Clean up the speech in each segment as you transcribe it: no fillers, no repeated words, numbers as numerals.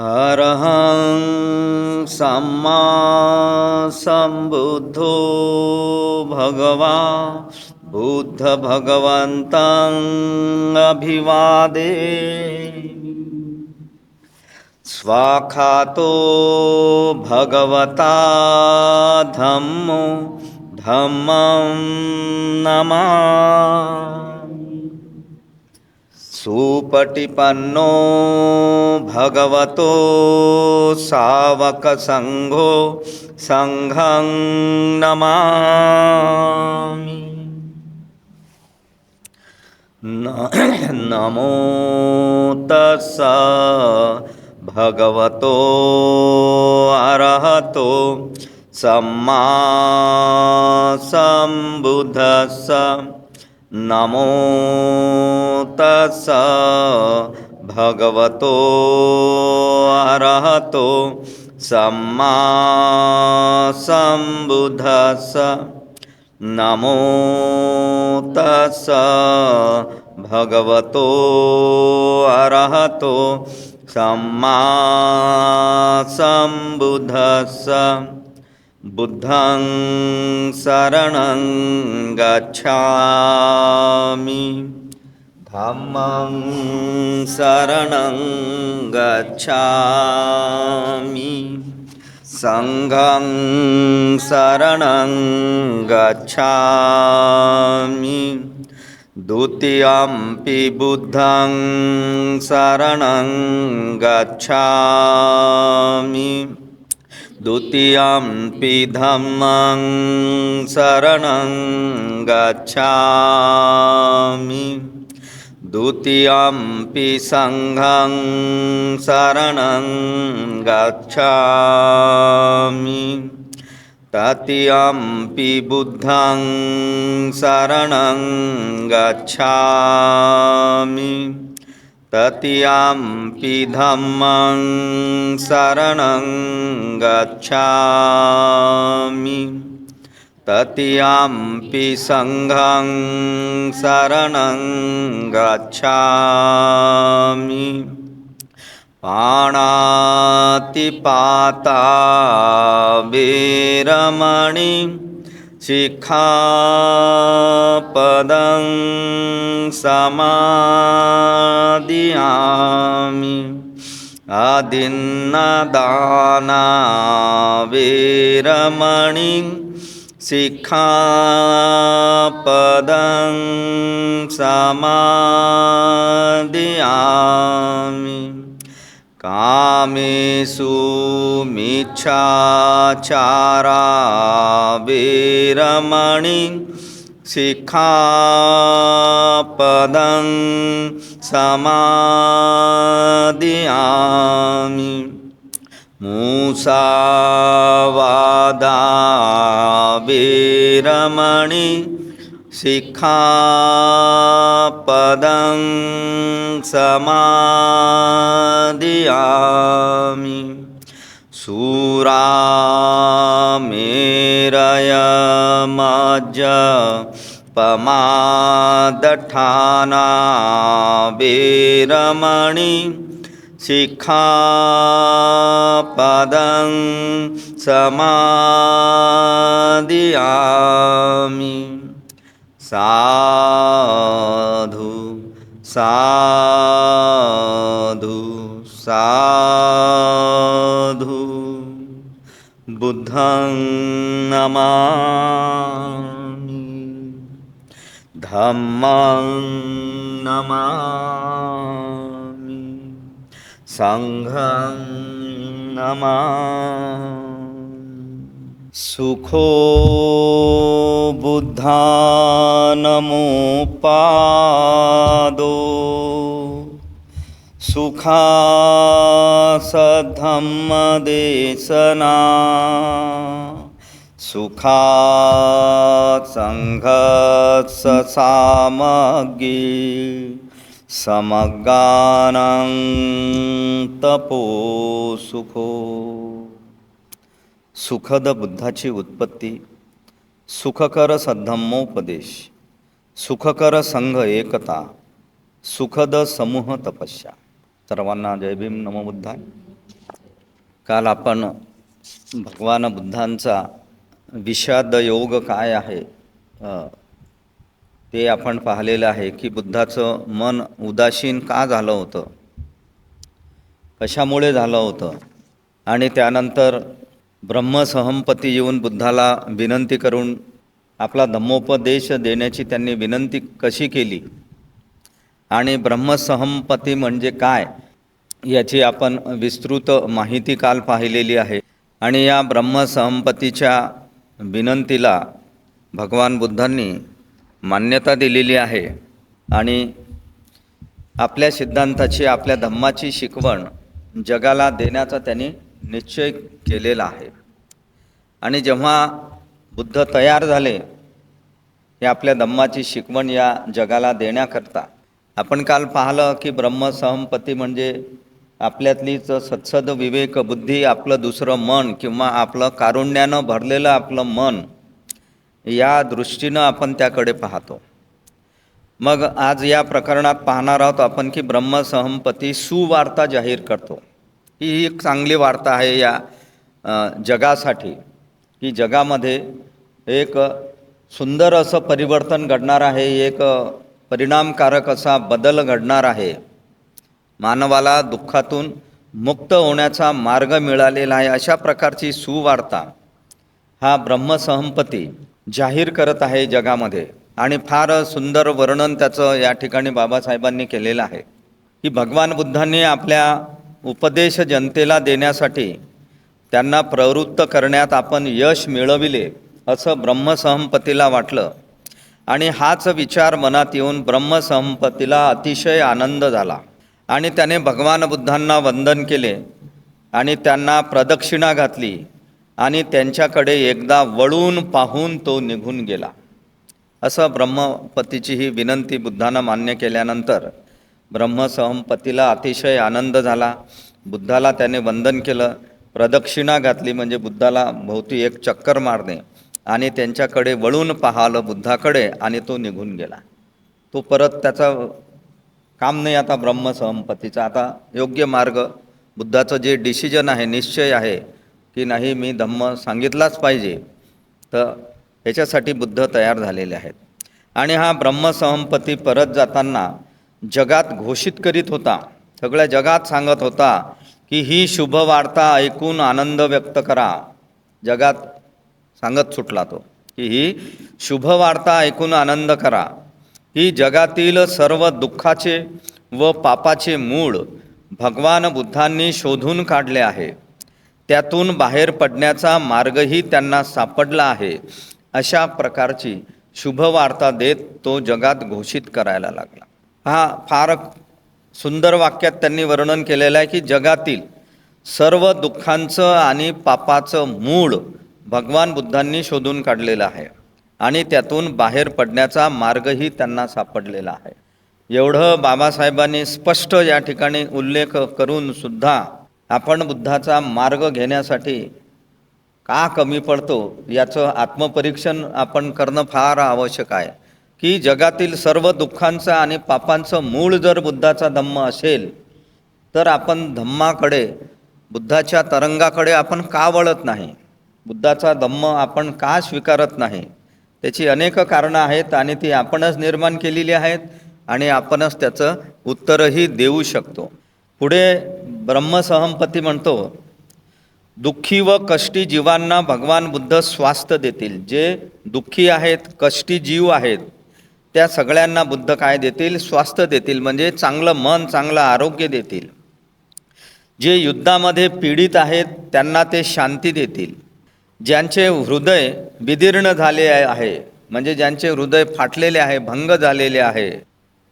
अरहं सम्मा सम्बुद्धो भगवान् बुद्ध भगवन्तं अभिवादे स्वाखातो भगवता धम्मो धम्मं नमामि सुपटिपन्नो भगवतो सावकसंघो संघं नमामि नमो तस्स भगवतो अरहतो सम्मा सम्बुद्धस्स नमो तस्स भगवतो अरहतो सम्मा सम्बुद्धस्स नमो तस्स भगवतो अरहतो सम्मा सम्बुद्धस्स बुद्धं शरणं गच्छामि धम्मं शरणं गच्छामि संघं शरणं गच्छामि द्वितीयंपि बुद्धं शरणं गच्छामि द्वितीयंपि धम्मं शरणं गच्छामि द्वितीयंपि संघं शरणं गच्छामि तृतीयंपि बुद्धं शरणं गच्छामि तृतीयंपि धम्मं शरणं गच्छामि तृतीयंपि संघं शरणं गच्छामि पाणातिपाता वीरमणि शिक्षापदं समादियामि अदिन्नदाना वीरमणि शिक्षापदं समादियामि कामेषु मिच्छाचारा वीरमणि शिक्षापदं समादियामि मुसावादा वीरमणि शिक्षापदं समादियामि शूरामेरयमज्जपमादठाना वीरमणि शिक्षापदं समादियामि साधु साधु साधु बुद्धं नमामि धम्मं नमामि संघं नमामि सुखो बुद्धानमुपादो सुखासद्धम्मदेशना सुखात् संघत्ससामग्गे समगानं तपो सुखो. सुखद बुद्धाची उत्पत्ती, सुखकर सद्धम्मोपदेश, सुखकर संघ एकता, सुखद समूह तपस्या. सर्वांना जय भीम, नमो बुद्धाय. काल आपण भगवान बुद्धांचा विषाद योग काय आहे ते आपण पाहिलेलं आहे की बुद्धाचं मन उदासीन का झालं होतं, कशामुळे झालं होतं, आणि त्यानंतर ब्रह्मसहमपती येऊन बुद्धाला विनंती करून आपला धम्मोपदेश देण्याची त्यांनी विनंती कशी केली आणि ब्रह्मसहमपती म्हणजे काय याची आपण विस्तृत माहिती काल पाहिलेली आहे. आणि या ब्रह्मसहमपतीच्या विनंतीला भगवान बुद्धांनी मान्यता दिलेली आहे आणि आपल्या सिद्धांताची, आपल्या धम्माची शिकवण जगाला देण्याचा त्यांनी निश्चय केलेला आहे. आणि जेव्हा बुद्ध तयार झाले हे आपल्या धम्माची शिकवण या जगाला देण्याकरता, आपण काल पाहिलं की ब्रह्मसहमपती म्हणजे आपल्यातलीच सत्सद विवेक बुद्धी, आपलं दुसरं मन किंवा आपलं कारुण्यानं भरलेलं आपलं मन, या दृष्टीनं आपण त्याकडे पाहतो. मग आज या प्रकरणात पाहणार आहोत आपण की ब्रह्मसहमपती सुवार्ता जाहीर करतो. ही एक चांगली वार्ता आहे या जगासाठी की जगामध्ये एक सुंदर असं परिवर्तन घडणार आहे, एक परिणामकारक असा बदल घडणार आहे. मानवाला दुःखातून मुक्त होण्याचा मार्ग मिळालेला आहे. अशा प्रकारची सुवार्ता हा ब्रह्मसहमपती जाहीर करत आहे जगामध्ये. आणि फार सुंदर वर्णन त्याचं या ठिकाणी बाबासाहेबांनी केलेलं आहे की भगवान बुद्धांनी आपल्या उपदेश जनतेला देण्यासाठी त्यांना प्रवृत्त करण्यात आपण यश मिळविले असं ब्रह्मसहमपतीला वाटलं. आणि हाच विचार मनात येऊन ब्रह्मसहमपतीला अतिशय आनंद झाला आणि त्याने भगवान बुद्धांना वंदन केले आणि त्यांना प्रदक्षिणा घातली आणि त्यांच्याकडे एकदा वळून पाहून तो निघून गेला. असं ब्रह्मपतीची ही विनंती बुद्धांना मान्य केल्यानंतर ब्रह्मसहमपतीला अतिशय आनंद झाला. बुद्धाला त्याने वंदन केलं, प्रदक्षिणा घातली म्हणजे बुद्धाला भोवती एक चक्कर मारणे, आणि त्यांच्याकडे वळून पाहिलं बुद्धाकडे आणि तो निघून गेला. तो परत त्याचा काम नाही आता ब्रह्मसहमपतीचा. आता योग्य मार्ग, बुद्धाचं जे डिसिजन आहे, निश्चय आहे की नाही मी धम्म सांगितलाच पाहिजे, तर याच्यासाठी बुद्ध तयार झालेले आहेत. आणि हा ब्रह्मसहमपती परत जाताना जगात घोषित करीत होता, सगळ्या जगात सांगत होता की ही शुभ वार्ता ऐकून आनंद व्यक्त करा. जगात सांगत सुटला तो की ही शुभ वार्ता ऐकून आनंद करा, की जगातील सर्व दुःखाचे व पापाचे मूळ भगवान बुद्धांनी शोधून काढले आहे. त्यातून बाहेर पडण्याचा मार्गही त्यांना सापडला आहे. अशा प्रकारची शुभवार्ता देत तो जगात घोषित करायला लागला. हा फार सुंदर वाक्यात त्यांनी वर्णन केलेलं आहे की जगातील सर्व दुःखांचं आणि पापाचं मूळ भगवान बुद्धांनी शोधून काढलेलं आहे आणि त्यातून बाहेर पडण्याचा मार्गही त्यांना सापडलेला आहे. एवढं बाबासाहेबांनी स्पष्ट या ठिकाणी उल्लेख करून सुद्धा आपण बुद्धाचा मार्ग घेण्यासाठी का कमी पडतो याचं आत्मपरीक्षण आपण करणं फार आवश्यक आहे. की जगातील सर्व दुःखांचं आणि पापांचं मूळ जर बुद्धाचा धम्म असेल तर आपण धम्माकडे, बुद्धाच्या तरंगाकडे आपण का वळत नाही, बुद्धाचा धम्म आपण का स्वीकारत नाही? त्याची अनेक कारणं आहेत आणि ती आपणच निर्माण केलेली आहेत आणि आपणच त्याचं उत्तरही देऊ शकतो. पुढे ब्रह्मसहमपती म्हणतो, दुःखी व कष्टी जीवांना भगवान बुद्ध स्वास्थ्य देतील. जे दुःखी आहेत, कष्टी जीव आहेत, त्या सगळ्यांना बुद्ध काय देतील? स्वास्थ्य देतील, म्हणजे चांगलं मन, चांगलं आरोग्य देतील. जे युद्धामध्ये पीडित आहेत त्यांना ते शांती देतील. ज्यांचे हृदय विदीर्ण झाले आहे, म्हणजे ज्यांचे हृदय फाटलेले आहे, भंग झालेले आहे,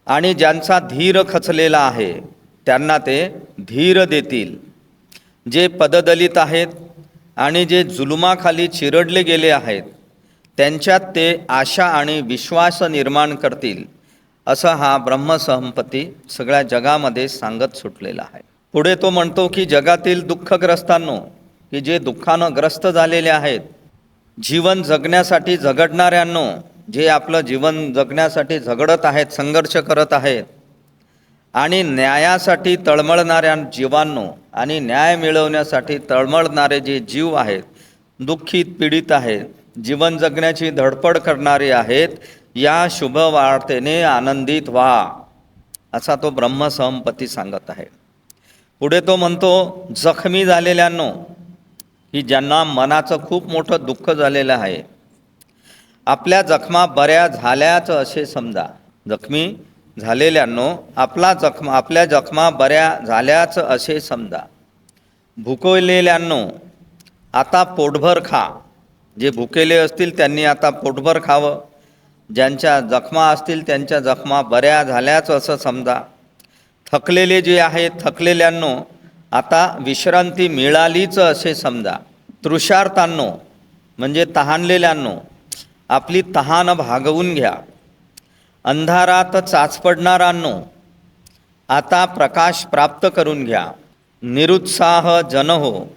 आणि ज्यांचा धीर खचलेला आहे त्यांना ते धीर देतील. जे पददलित आहेत आणि जे जुलुमाखाली चिरडले गेले आहेत त्यांच्यात ते आशा आणि विश्वास निर्माण करतील. असं हा ब्रह्मसहमपती सगळ्या जगामध्ये सांगत सुटलेला आहे. पुढे तो म्हणतो की जगातील दुःखग्रस्तांनो, की जे दुःखानं ग्रस्त झालेले आहेत, जीवन जगण्यासाठी झगडणाऱ्यांनो, जे आपलं जीवन जगण्यासाठी झगडत आहेत, संघर्ष करत आहेत, आणि न्यायासाठी तळमळणाऱ्या जीवांनो, आणि न्याय मिळवण्यासाठी तळमळणारे जे जीव आहेत, दुःखित पीडित आहेत, जीवन जगण्याची धडपड करणारे आहेत, या शुभ वार्तेने आनंदित व्हा, असा तो ब्रह्मसहमपती सांगत आहे. पुढे तो म्हणतो, जखमी झालेल्यांनो, की ज्यांना मनाचं खूप मोठं दुःख झालेलं आहे, आपल्या जखमा बऱ्या झाल्याच असे समजा. जखमी झालेल्यांनो, आपल्या जखमा बऱ्या झाल्याच असे समजा. भुकेलेल्यांनो, आता पोटभर खा. जे भुकेले असतील त्यांनी आता पोटभर खावं. ज्यांच्या जखमा असतील त्यांच्या जखमा बऱ्या झाल्याच असं समजा. थकलेले जे आहेत, थकलेल्यांनो, आता विश्रांती मिळालीच असे समजा. तृषार्तांनो, म्हणजे तहानलेल्यांनो, आपली तहान भागवून घ्या. अंधारात चाचपडणारांनो, आता प्रकाश प्राप्त करून घ्या. निरुत्साह जन हो,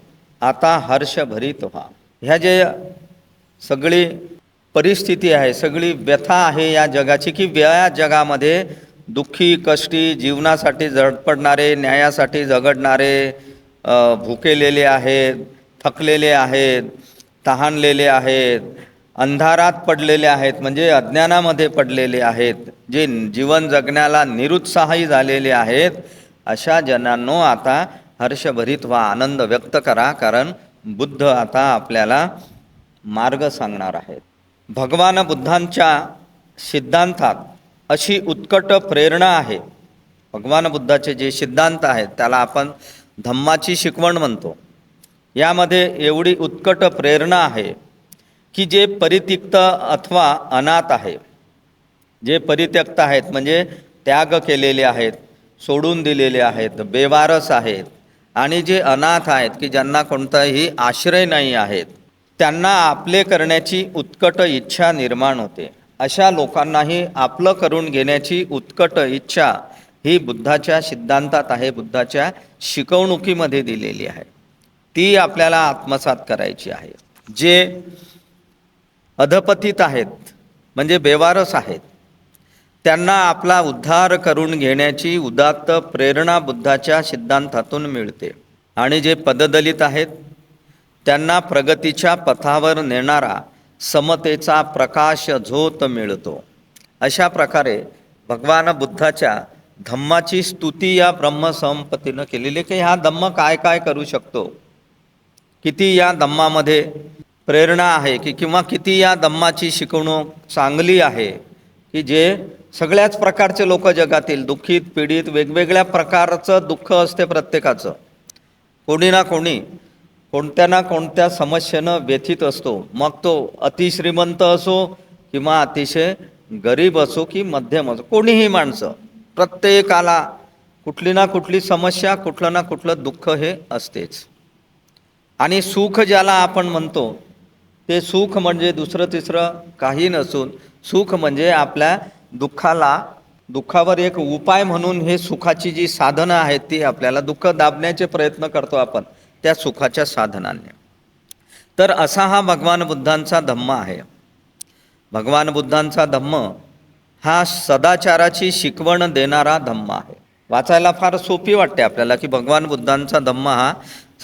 आता हर्षभरित व्हा. ह्या जे सगळी परिस्थिती आहे, सगळी व्यथा आहे या जगाची, की या जगामध्ये दुःखी, कष्टी, जीवनासाठी झडपडणारे, न्यायासाठी झगडणारे, भुकेलेले आहेत, थकलेले आहेत, तहानलेले आहेत, अंधारात पडलेले आहेत, म्हणजे अज्ञानामध्ये पडलेले आहेत, जे जीवन जगण्याला निरुत्साही झालेले आहेत, अशा जनांनो आता हर्षभरित व्हा, आनंद व्यक्त करा, कारण बुद्ध आता आपल्याला मार्ग सांगणार आहेत. भगवान बुद्धांच्या सिद्धांतात अशी उत्कट प्रेरणा आहे. भगवान बुद्धाचे जे सिद्धांत आहेत त्याला आपण धम्माची शिकवण म्हणतो. यामध्ये एवढी उत्कट प्रेरणा आहे की जे परित्यक्त अथवा अनाथ आहे, जे परित्यक्त आहेत म्हणजे त्याग केलेले आहेत, सोडून दिलेले आहेत, बेवारस आहेत, आणि जे अनाथ आहेत की ज्यांना कोणताही आश्रय नाही आहेत, त्यांना आपले करण्याची उत्कट इच्छा निर्माण होते. अशा लोकांनाही आपलं करून घेण्याची उत्कट इच्छा ही बुद्धाच्या सिद्धांतात आहे, बुद्धाच्या शिकवणुकीमध्ये दिलेली आहे. ती आपल्याला आत्मसात करायची आहे. जे अधपतित आहेत म्हणजे बेवारस आहेत, त्यांना आपला उद्धार करून घेण्याची उदात्त प्रेरणा बुद्धाच्या सिद्धांतातून मिळते. आणि जे पददलित आहेत त्यांना प्रगतीच्या पथावर नेणारा समतेचा प्रकाश झोत मिळतो. अशा प्रकारे भगवान बुद्धाच्या धम्माची स्तुती या ब्रह्मसंपत्तीनं केलेली, की हा धम्म काय काय करू शकतो, किती या धम्मामध्ये प्रेरणा आहे, की किंवा किती या धम्माची शिकवणूक चांगली आहे, की जे सगळ्याच प्रकारचे लोक जगातील दुःखित, पीडित, वेगवेगळ्या प्रकारचं दुःख असते प्रत्येकाचं. कोणी ना कोणी कोणत्या ना कोणत्या समस्येनं व्यथित असतो. मग तो अतिश्रीमंत असो किंवा अतिशय गरीब असो की मध्यम असो, कोणीही माणसं, प्रत्येकाला कुठली ना कुठली समस्या, कुठलं ना कुठलं दुःख हे असतेच. आणि सुख ज्याला आपण म्हणतो ते सुख म्हणजे दुसरं तिसरं काही नसून, सुख म्हणजे आपल्या दुःखावर एक उपाय म्हणून हे सुखाची जी साधनं आहेत ती आपल्याला, दुःख दाबण्याचे प्रयत्न करतो आपण त्या सुखाच्या साधनाने. तर असा हा भगवान बुद्धांचा धम्म आहे. भगवान बुद्धांचा धम्म हा सदाचाराची शिकवण देणारा धम्म आहे. वाचायला फार सोपी वाटते आपल्याला, की भगवान बुद्धांचा धम्म हा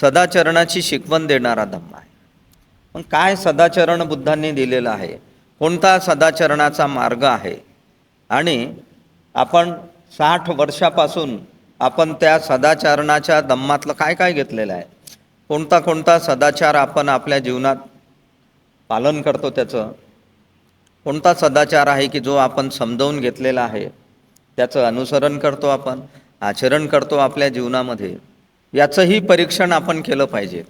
सदाचरणाची शिकवण देणारा धम्म आहे. पण काय सदाचरण बुद्धांनी दिलेलं आहे, कोणता सदाचरणाचा मार्ग आहे, आणि आपण 60 वर्षापासून आपण त्या सदाचरणाच्या धम्मातलं काय काय घेतलेलं आहे, कोणता कोणता सदाचार आपण आपल्या जीवनात पालन करतो, त्याचं कोणता सदाचार आहे की जो आपण समजावून घेतलेला आहे, त्याचं अनुसरण करतो, आपण आचरण करतो आपल्या जीवनामध्ये, याचंही परीक्षण आपण केलं पाहिजे.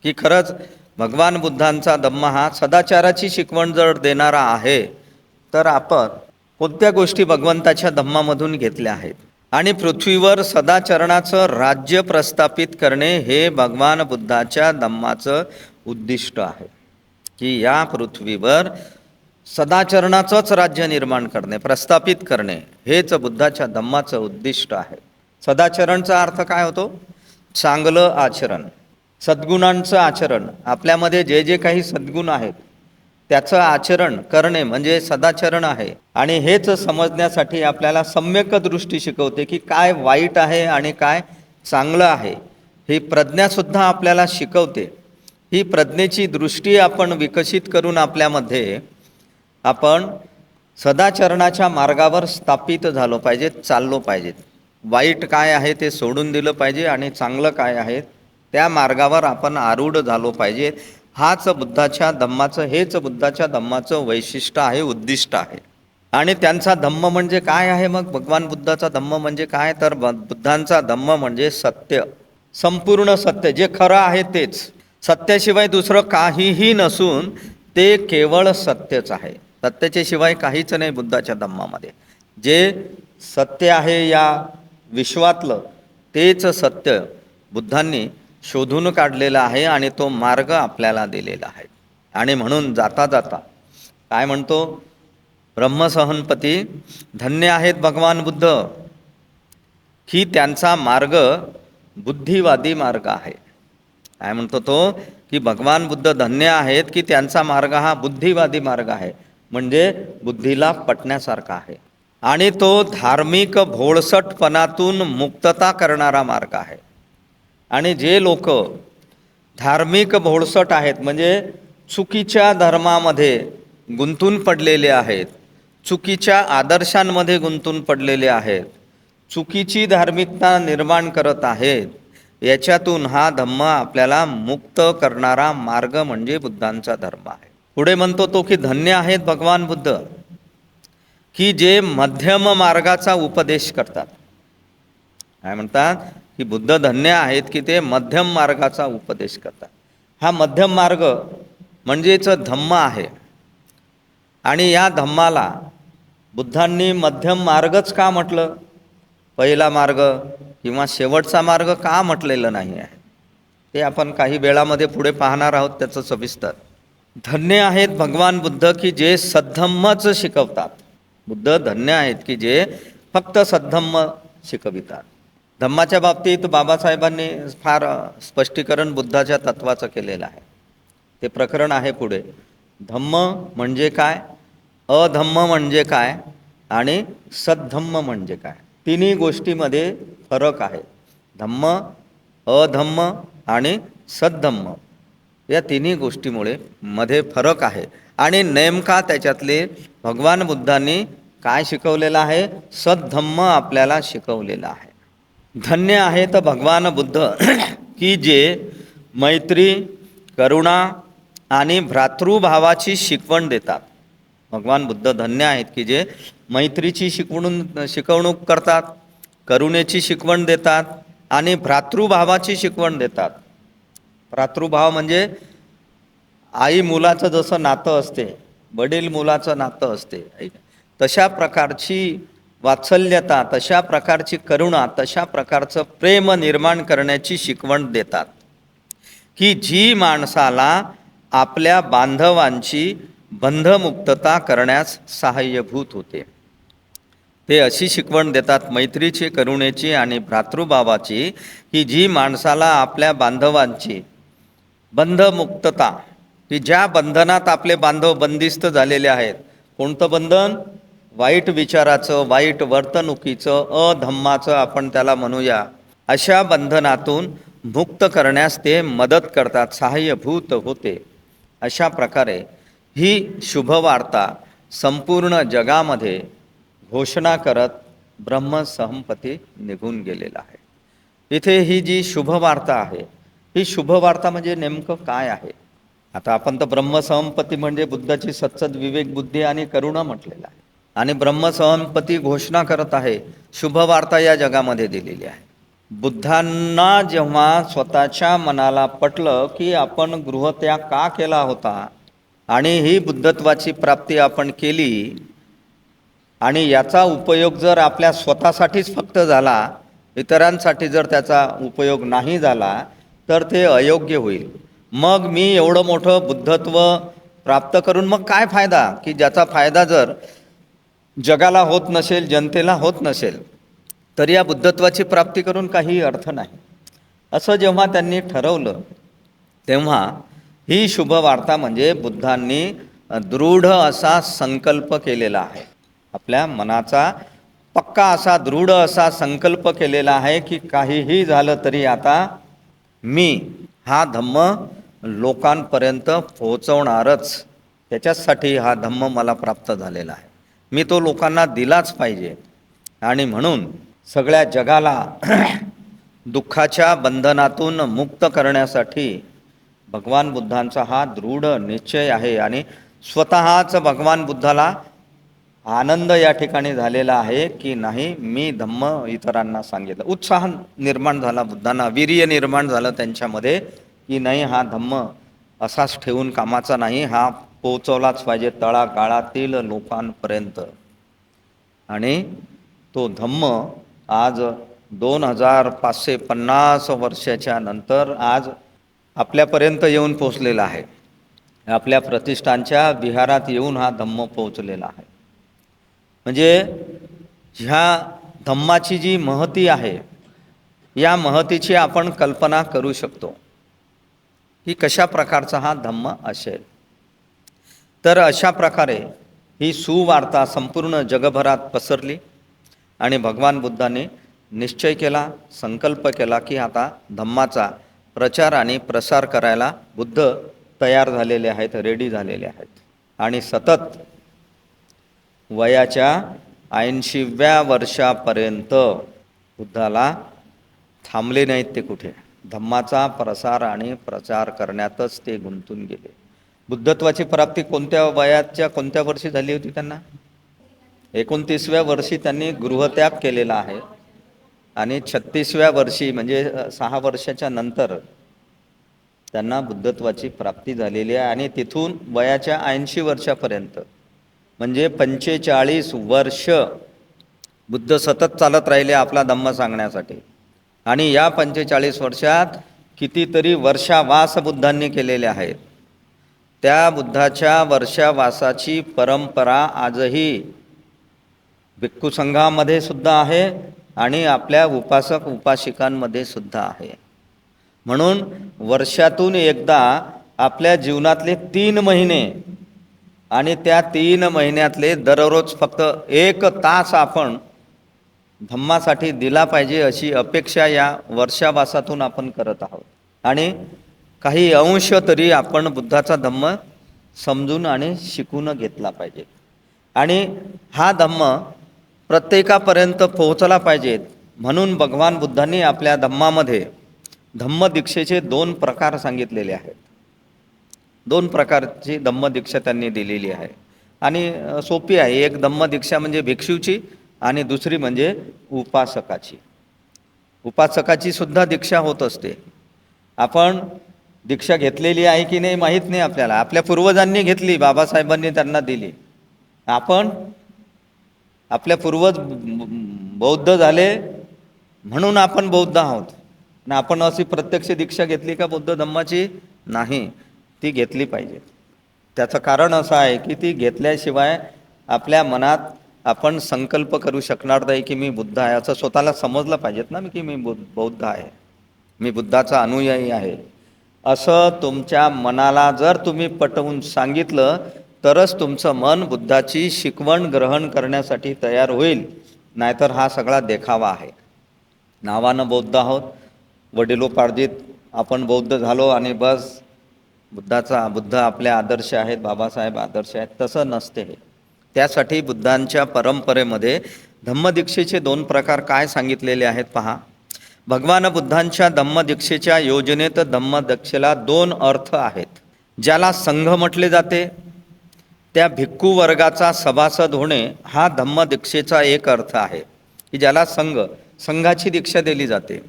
की खरंच भगवान बुद्धांचा धम्म हा सदाचाराची शिकवण जर देणारा आहे, तर आपण कोणत्या गोष्टी भगवंताच्या धम्मामधून घेतल्या आहेत. आणि पृथ्वीवर सदाचरणाचं राज्य प्रस्थापित करणे हे भगवान बुद्धाच्या धम्माचं उद्दिष्ट आहे. की या पृथ्वीवर सदाचरणाचंच राज्य निर्माण करणे, प्रस्थापित करणे, हेच बुद्धाच्या धम्माचं उद्दिष्ट आहे. सदाचरणचा अर्थ काय होतो? चांगलं आचरण, सद्गुणांचं आचरण. आपल्यामध्ये जे जे काही सद्गुण आहेत त्याचं आचरण करणे म्हणजे सदाचरण आहे. आणि हेच समजण्यासाठी आपल्याला सम्यक दृष्टी शिकवते, की काय वाईट आहे आणि काय चांगलं आहे. ही प्रज्ञासुद्धा आपल्याला शिकवते. ही प्रज्ञेची दृष्टी आपण विकसित करून आपल्यामध्ये आपण सदाचरणाच्या मार्गावर स्थापित झालो पाहिजे, चाललो पाहिजेत. वाईट काय आहे ते सोडून दिलं पाहिजे आणि चांगलं काय आहे त्या मार्गावर आपण आरूढ झालो पाहिजे. हेच बुद्धाच्या धम्माचं वैशिष्ट्य आहे, उद्दिष्ट आहे. आणि त्यांचा धम्म म्हणजे काय आहे? मग भगवान बुद्धाचा धम्म म्हणजे काय? तर बुद्धांचा धम्म म्हणजे सत्य, संपूर्ण सत्य, जे खरं आहे तेच. सत्याशिवाय दुसरं काहीही नसून ते केवळ सत्यच आहे. सत्याच्या शिवाय काहीच नाही बुद्धाच्या धम्मामध्ये. जे सत्य आहे या विश्वातलं तेच सत्य बुद्धांनी शोधून काढलेलं आहे आणि तो मार्ग आपल्याला दिलेला आहे. आणि म्हणून जाता जाता काय म्हणतो ब्रह्मसहनपती, धन्य आहेत भगवान बुद्ध की त्यांचा मार्ग बुद्धिवादी मार्ग आहे. काय म्हणतो तो की भगवान बुद्ध धन्य आहेत की त्यांचा मार्ग हा बुद्धिवादी मार्ग आहे, म्हणजे बुद्धीला पटण्यासारखा आहे. आणि तो धार्मिक भोळसटपणातून मुक्तता करणारा मार्ग आहे. आणि जे लोक धार्मिक भोळसट आहेत, म्हणजे चुकीच्या धर्मामध्ये गुंतून पडलेले आहेत, चुकीच्या आदर्शांमध्ये गुंतून पडलेले आहेत, चुकीची धार्मिकता निर्माण करत आहेत, याच्यातून हा धम्म आपल्याला मुक्त करणारा मार्ग म्हणजे बुद्धांचा धर्म आहे. पुढे म्हणतो तो की धन्य आहेत भगवान बुद्ध की जे मध्यम मार्गाचा उपदेश करतात. काय म्हणतात की बुद्ध धन्य आहेत की ते मध्यम मार्गाचा उपदेश करतात. हा मध्यम मार्ग म्हणजेच धम्म आहे. आणि या धम्माला बुद्धांनी मध्यम मार्गच का म्हटलं? पहिला मार्ग किंवा शेवटचा मार्ग का म्हटलेलं नाही आहे ते आपण काही वेळामध्ये पुढे पाहणार आहोत त्याचं सविस्तर. धन्य आहेत भगवान बुद्ध की जे सद्धम्मच शिकवतात. बुद्ध धन्य आहेत की जे फक्त सद्धम्म शिकवितात. धम्माच्या बाबतीत बाबासाहेबांनी फार स्पष्टीकरण बुद्धाच्या तत्वाचं केलेलं आहे. ते प्रकरण आहे पुढे. धम्म म्हणजे काय, अधम्म म्हणजे काय आणि सद्धम्म म्हणजे काय, तिन्ही गोष्टीमध्ये फरक आहे. धम्म, अधम्म आणि सद्धम्म या तिन्ही गोष्टीमुळे मध्ये फरक आहे. आणि नेमका त्याच्यातले भगवान बुद्धांनी काय शिकवलेलं आहे? सद्धम्म आपल्याला शिकवलेलं आहे. धन्य आहेत भगवान बुद्ध की जे मैत्री, करुणा आणि भ्रातृभावाची शिकवण देतात. भगवान बुद्ध धन्य आहेत की जे मैत्रीची शिकवणूक करतात, करुणेची शिकवण देतात आणि भ्रातृभावाची शिकवण देतात. भ्रातृभाव म्हणजे आई मुलाचं जसं नातं असते, वडील मुलाचं नातं असते, तशा प्रकारची वात्सल्यता, तशा प्रकारची करुणा, तशा प्रकारचं प्रेम निर्माण करण्याची शिकवण देतात की जी माणसाला आपल्या बांधवांची बंधमुक्तता करण्यास सहाय्यभूत होते. ते अशी शिकवण देतात मैत्रीची, करुणेची आणि भ्रातृभावाची की जी माणसाला आपल्या बांधवांची बंधमुक्तता, की ज्या बंधनात आपले बांधव बंदिस्त झालेले आहेत, कोणतं बंधन? वाईट विचाराचं, वाईट वर्तणुकीचं, अधम्माचं आपण त्याला म्हणूया, अशा बंधनातून मुक्त करण्यास ते मदत करतात, सहाय्यभूत होते. अशा प्रकारे ही शुभवार्ता संपूर्ण जगामध्ये घोषणा करत ब्रह्मसहमपती निघून गेलेला आहे. इथे ही जी शुभवार्ता आहे, ही शुभवार्ता म्हणजे नेमकं काय आहे? आता आपण तर ब्रह्मसहमपती म्हणजे बुद्धाची सत्सद, विवेक, बुद्धी आणि करुणा म्हटलेलं आहे. आणि ब्रह्मसहमपती घोषणा करत आहे, शुभवार्ता या जगामध्ये दिलेली आहे. बुद्धांना जेव्हा स्वतःच्या मनाला पटलं की आपण गृहत्याग का केला होता आणि ही बुद्धत्वाची प्राप्ती आपण केली आणि याचा उपयोग जर आपल्या स्वतःसाठीच फक्त झाला, इतरांसाठी जर त्याचा उपयोग नाही झाला तर ते अयोग्य होईल. मग मी एवढं मोठं बुद्धत्व प्राप्त करून मग काय फायदा, की ज्याचा फायदा जर जगाला होत नसेल, जनतेला होत नसेल, तर या बुद्धत्वाची प्राप्ती करून काही अर्थ नाही. असं जेव्हा त्यांनी ठरवलं तेव्हा ही शुभवार्ता म्हणजे बुद्धांनी दृढ असा संकल्प केलेला आहे. आपल्या मनाचा पक्का असा दृढ असा संकल्प केलेला आहे की काहीही झालं तरी आता मी हा धम्म लोकांपर्यंत पोहोचवणारच, त्याच्यासाठी हा धम्म मला प्राप्त झालेला आहे. मी तो लोकांना दिलाच पाहिजे. आणि म्हणून सगळ्या जगाला दुःखाच्या बंधनातून मुक्त करण्यासाठी भगवान बुद्धांचा हा दृढ निश्चय आहे. आणि स्वतःच भगवान बुद्धाला आनंद या ठिकाणी झालेला आहे की नाही, मी धम्म इतरांना सांगितलं. उत्साह निर्माण झाला बुद्धांना, वीर्य निर्माण झालं त्यांच्यामध्ये की नाही, हा धम्म असाच ठेवून कामाचा नाही, हा पोचवलाच पाहिजे तळागाळातील लोकांपर्यंत. आणि तो धम्म आज 2550 वर्षाच्या नंतर आज आपल्यापर्यंत येऊन पोचलेला आहे. आपल्या प्रतिष्ठानच्या विहारात येऊन हा धम्म पोचलेला आहे. म्हणजे ह्या धम्माची जी महती आहे, या महतीची आपण कल्पना करू शकतो की कशा प्रकारचा हा धम्म असेल. तर अशा प्रकारे ही सुवार्ता संपूर्ण जगभरात पसरली आणि भगवान बुद्धाने निश्चय केला, संकल्प केला की आता धम्माचा प्रचार आणि प्रसार करायला बुद्ध तयार झालेले आहेत, रेडी झालेले आहेत. आणि सतत वयाच्या 80व्या वर्षापर्यंत बुद्धाला थांबले नाहीत ते कुठे. धम्माचा प्रसार आणि प्रचार करण्यातच ते गुंतून गेले. बुद्धत्वाची प्राप्ती कोणत्या वयाच्या कोणत्या वर्षी झाली होती त्यांना? 29व्या वर्षी त्यांनी गृहत्याग केलेला आहे. आणि 36व्या वर्षी म्हणजे 6 वर्षाच्या नंतर त्यांना बुद्धत्वाची प्राप्ती झालेली आहे. आणि तिथून वयाच्या 80 वर्षापर्यंत म्हणजे 45 वर्ष बुद्ध सतत चालत राहिले आपला धम्म सांगण्यासाठी. आणि या 45 वर्षात कितीतरी वर्षावास बुद्धांनी केलेले आहेत. त्या बुद्धाच्या वर्षावासाची परंपरा आजही भिक्खू संघामध्ये सुद्धा आहे आणि आपल्या उपासक उपासिकांमध्ये सुद्धा आहे. म्हणून वर्षातून एकदा आपल्या जीवनातले 3 महिने आणि त्या 3 महिन्यातले दररोज फक्त 1 तास आपण धम्मासाठी दिला पाहिजे, अशी अपेक्षा या वर्षावासातून आपण करत आहोत. आणि काही अंश तरी आपण बुद्धाचा धम्म समजून आणि शिकून घेतला पाहिजे. आणि हा धम्म प्रत्येकापर्यंत पोहोचला पाहिजे. म्हणून भगवान बुद्धांनी आपल्या धम्मामध्ये धम्मदीक्षेचे 2 प्रकार सांगितलेले आहेत. 2 प्रकारची धम्मदीक्षा त्यांनी दिलेली आहे. आणि सोपी आहे. एक धम्मदीक्षा म्हणजे भिक्षूची आणि दुसरी म्हणजे उपासकाची. उपासकाची सुद्धा दीक्षा होत असते. आपण दीक्षा घेतलेली आहे की नाही माहीत नाही आपल्याला. आपल्या पूर्वजांनी घेतली, बाबासाहेबांनी त्यांना दिली. आपण आपल्या पूर्वज बौद्ध झाले म्हणून आपण बौद्ध आहोत. आणि आपण अशी प्रत्यक्ष दीक्षा घेतली का बौद्ध धम्माची? नाही, ती घेतली पाहिजे. त्याचं कारण असं आहे की ती घेतल्याशिवाय आपल्या मनात आपण संकल्प करू शकणार नाही की मी बुद्ध आहे. असं स्वतःला समजलं पाहिजेत ना की मी बौद्ध आहे, मी बुद्धाचा अनुयायी आहे. असं तुमच्या मनाला जर तुम्ही पटवून सांगितलं तरच तुमचं मन बुद्धाची शिकवण ग्रहण करण्यासाठी तयार होईल. नाहीतर हा सगळा देखावा आहे. नावानं बौद्ध आहोत, वडिलोपार्जित आपण बौद्ध झालो आणि बस बुद्ध आपले आदर्श आहेत, बाबासाहेब आदर्श आहेत, तसं नसते हे. त्यासाठी बुद्धांच्या परंपरेमध्ये धम्मदीक्षेचे 2 प्रकार काय सांगितलेले आहेत पहा. भगवान बुद्धांच्या धम्मदीक्षेच्या योजनेत धम्मदीक्षेला 2 अर्थ आहेत. ज्याला संघ म्हटले जाते, त्या भिक्खू वर्गाचा सभासद होणे हा धम्मदीक्षेचा एक अर्थ आहे. की ज्याला संघाची दीक्षा दिली जाते.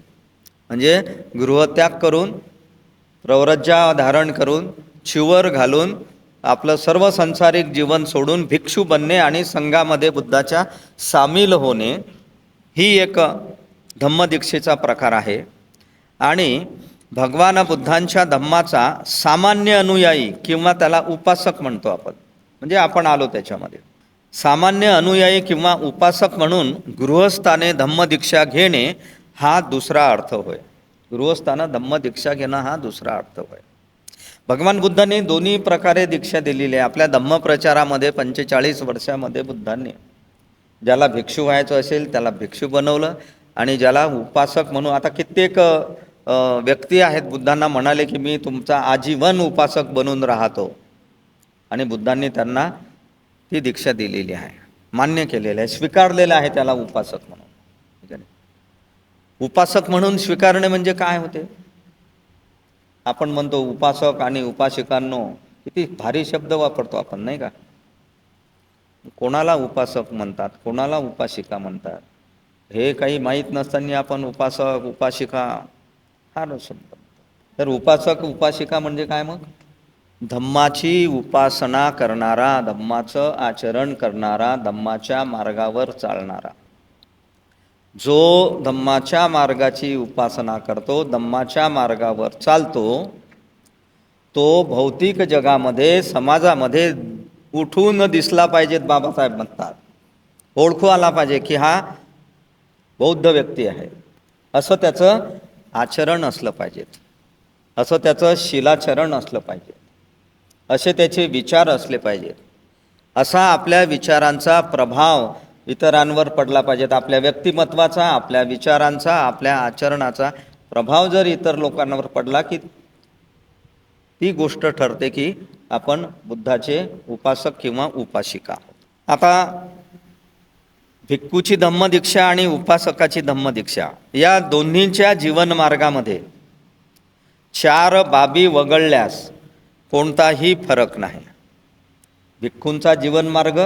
म्हणजे गृहत्याग करून, प्रव्रज्या धारण करून, चिवर घालून आपलं सर्व संसारिक जीवन सोडून भिक्षू बनणे आणि संघामध्ये बुद्धाच्या सामील होणे, ही एक धम्मदीक्षेचा प्रकार आहे. आणि भगवान बुद्धांच्या धम्माचा सामान्य अनुयायी किंवा त्याला उपासक म्हणतो आपण, म्हणजे आपण आलो त्याच्यामध्ये. सामान्य अनुयायी किंवा उपासक म्हणून गृहस्थाने धम्मदीक्षा घेणे हा दुसरा अर्थ होय. गृहस्थानं धम्मदीक्षा घेणं हा दुसरा अर्थ होय. भगवान बुद्धांनी 2 प्रकारे दीक्षा दिलेली आहे. आपल्या धम्मप्रचारामध्ये 45 वर्षामध्ये बुद्धांनी ज्याला भिक्षू व्हायचं असेल त्याला भिक्षू बनवलं आणि ज्याला उपासक म्हणून, आता कित्येक व्यक्ती आहेत बुद्धांना म्हणाले की मी तुमचा आजीवन उपासक बनून राहतो, आणि बुद्धांनी त्यांना ती दीक्षा दिलेली आहे, मान्य केलेलं आहे, स्वीकारलेलं आहे त्याला उपासक म्हणून. ठीक आहे. उपासक म्हणून स्वीकारणे म्हणजे काय होते? आपण म्हणतो उपासक आणि उपासिकांनो, किती भारी शब्द वापरतो आपण, नाही का? कोणाला उपासक म्हणतात, कोणाला उपासिका म्हणतात, हे काही माहीत नसताना आपण उपासक उपासिका हा शब्द. तर उपासक उपासिका म्हणजे काय? मग धम्माची उपासना करणारा, धम्माचं आचरण करणारा, धम्माच्या मार्गावर चालणारा. जो धम्माच्या मार्गाची उपासना करतो, धम्माच्या मार्गावर चालतो, तो भौतिक जगामध्ये समाजामध्ये उठून दिसला पाहिजेत. बाबासाहेब म्हणतात ओळखू आला पाहिजे की हा बौद्ध व्यक्ती आहे, असं त्याचं आचरण असलं पाहिजेत, असं त्याचं शिलाचरण असलं पाहिजे, असे त्याचे विचार असले पाहिजेत, असा आपल्या विचारांचा प्रभाव इतरांवर पडला पाहिजेत. आपल्या व्यक्तिमत्वाचा, आपल्या विचारांचा, आपल्या आचरणाचा प्रभाव जर इतर लोकांवर पडला की ती गोष्ट ठरते की आपण बुद्धाचे उपासक किंवा उपासिका. आता भिक्खूची धम्मदीक्षा आणि उपासकाची धम्मदीक्षा या दोन्हींच्या जीवनमार्गामध्ये 4 बाबी वगळल्यास कोणताही फरक नाही. भिक्खूंचा जीवनमार्ग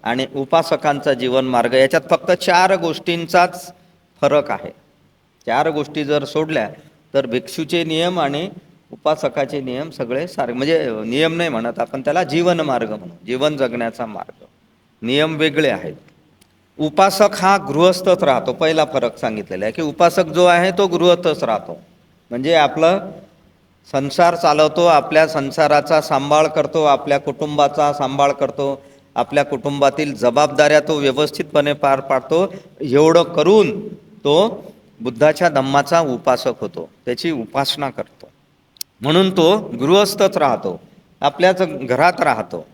आणि उपासकांचा जीवनमार्ग याच्यात फक्त 4 गोष्टींचाच फरक आहे. 4 गोष्टी जर सोडल्या तर भिक्षूचे नियम आणि उपासकाचे नियम सगळे सारखे, म्हणजे नियम नाही म्हणत आपण त्याला, जीवनमार्ग म्हणू, जीवन जगण्याचा मार्ग. नियम वेगळे आहेत. उपासक हा गृहस्थच राहतो. पहिला फरक सांगितलेला आहे की उपासक जो आहे तो गृहस्थच राहतो, म्हणजे आपलं संसार चालवतो, आपल्या संसाराचा सांभाळ करतो, आपल्या कुटुंबाचा सांभाळ करतो, आपल्या कुटुंबातील जबाबदाऱ्या तो व्यवस्थितपणे पार पाडतो. एवढं करून तो बुद्धाच्या धम्माचा उपासक होतो, त्याची उपासना करतो. म्हणून तो गृहस्थच राहतो, आपल्याच घरात राहतो.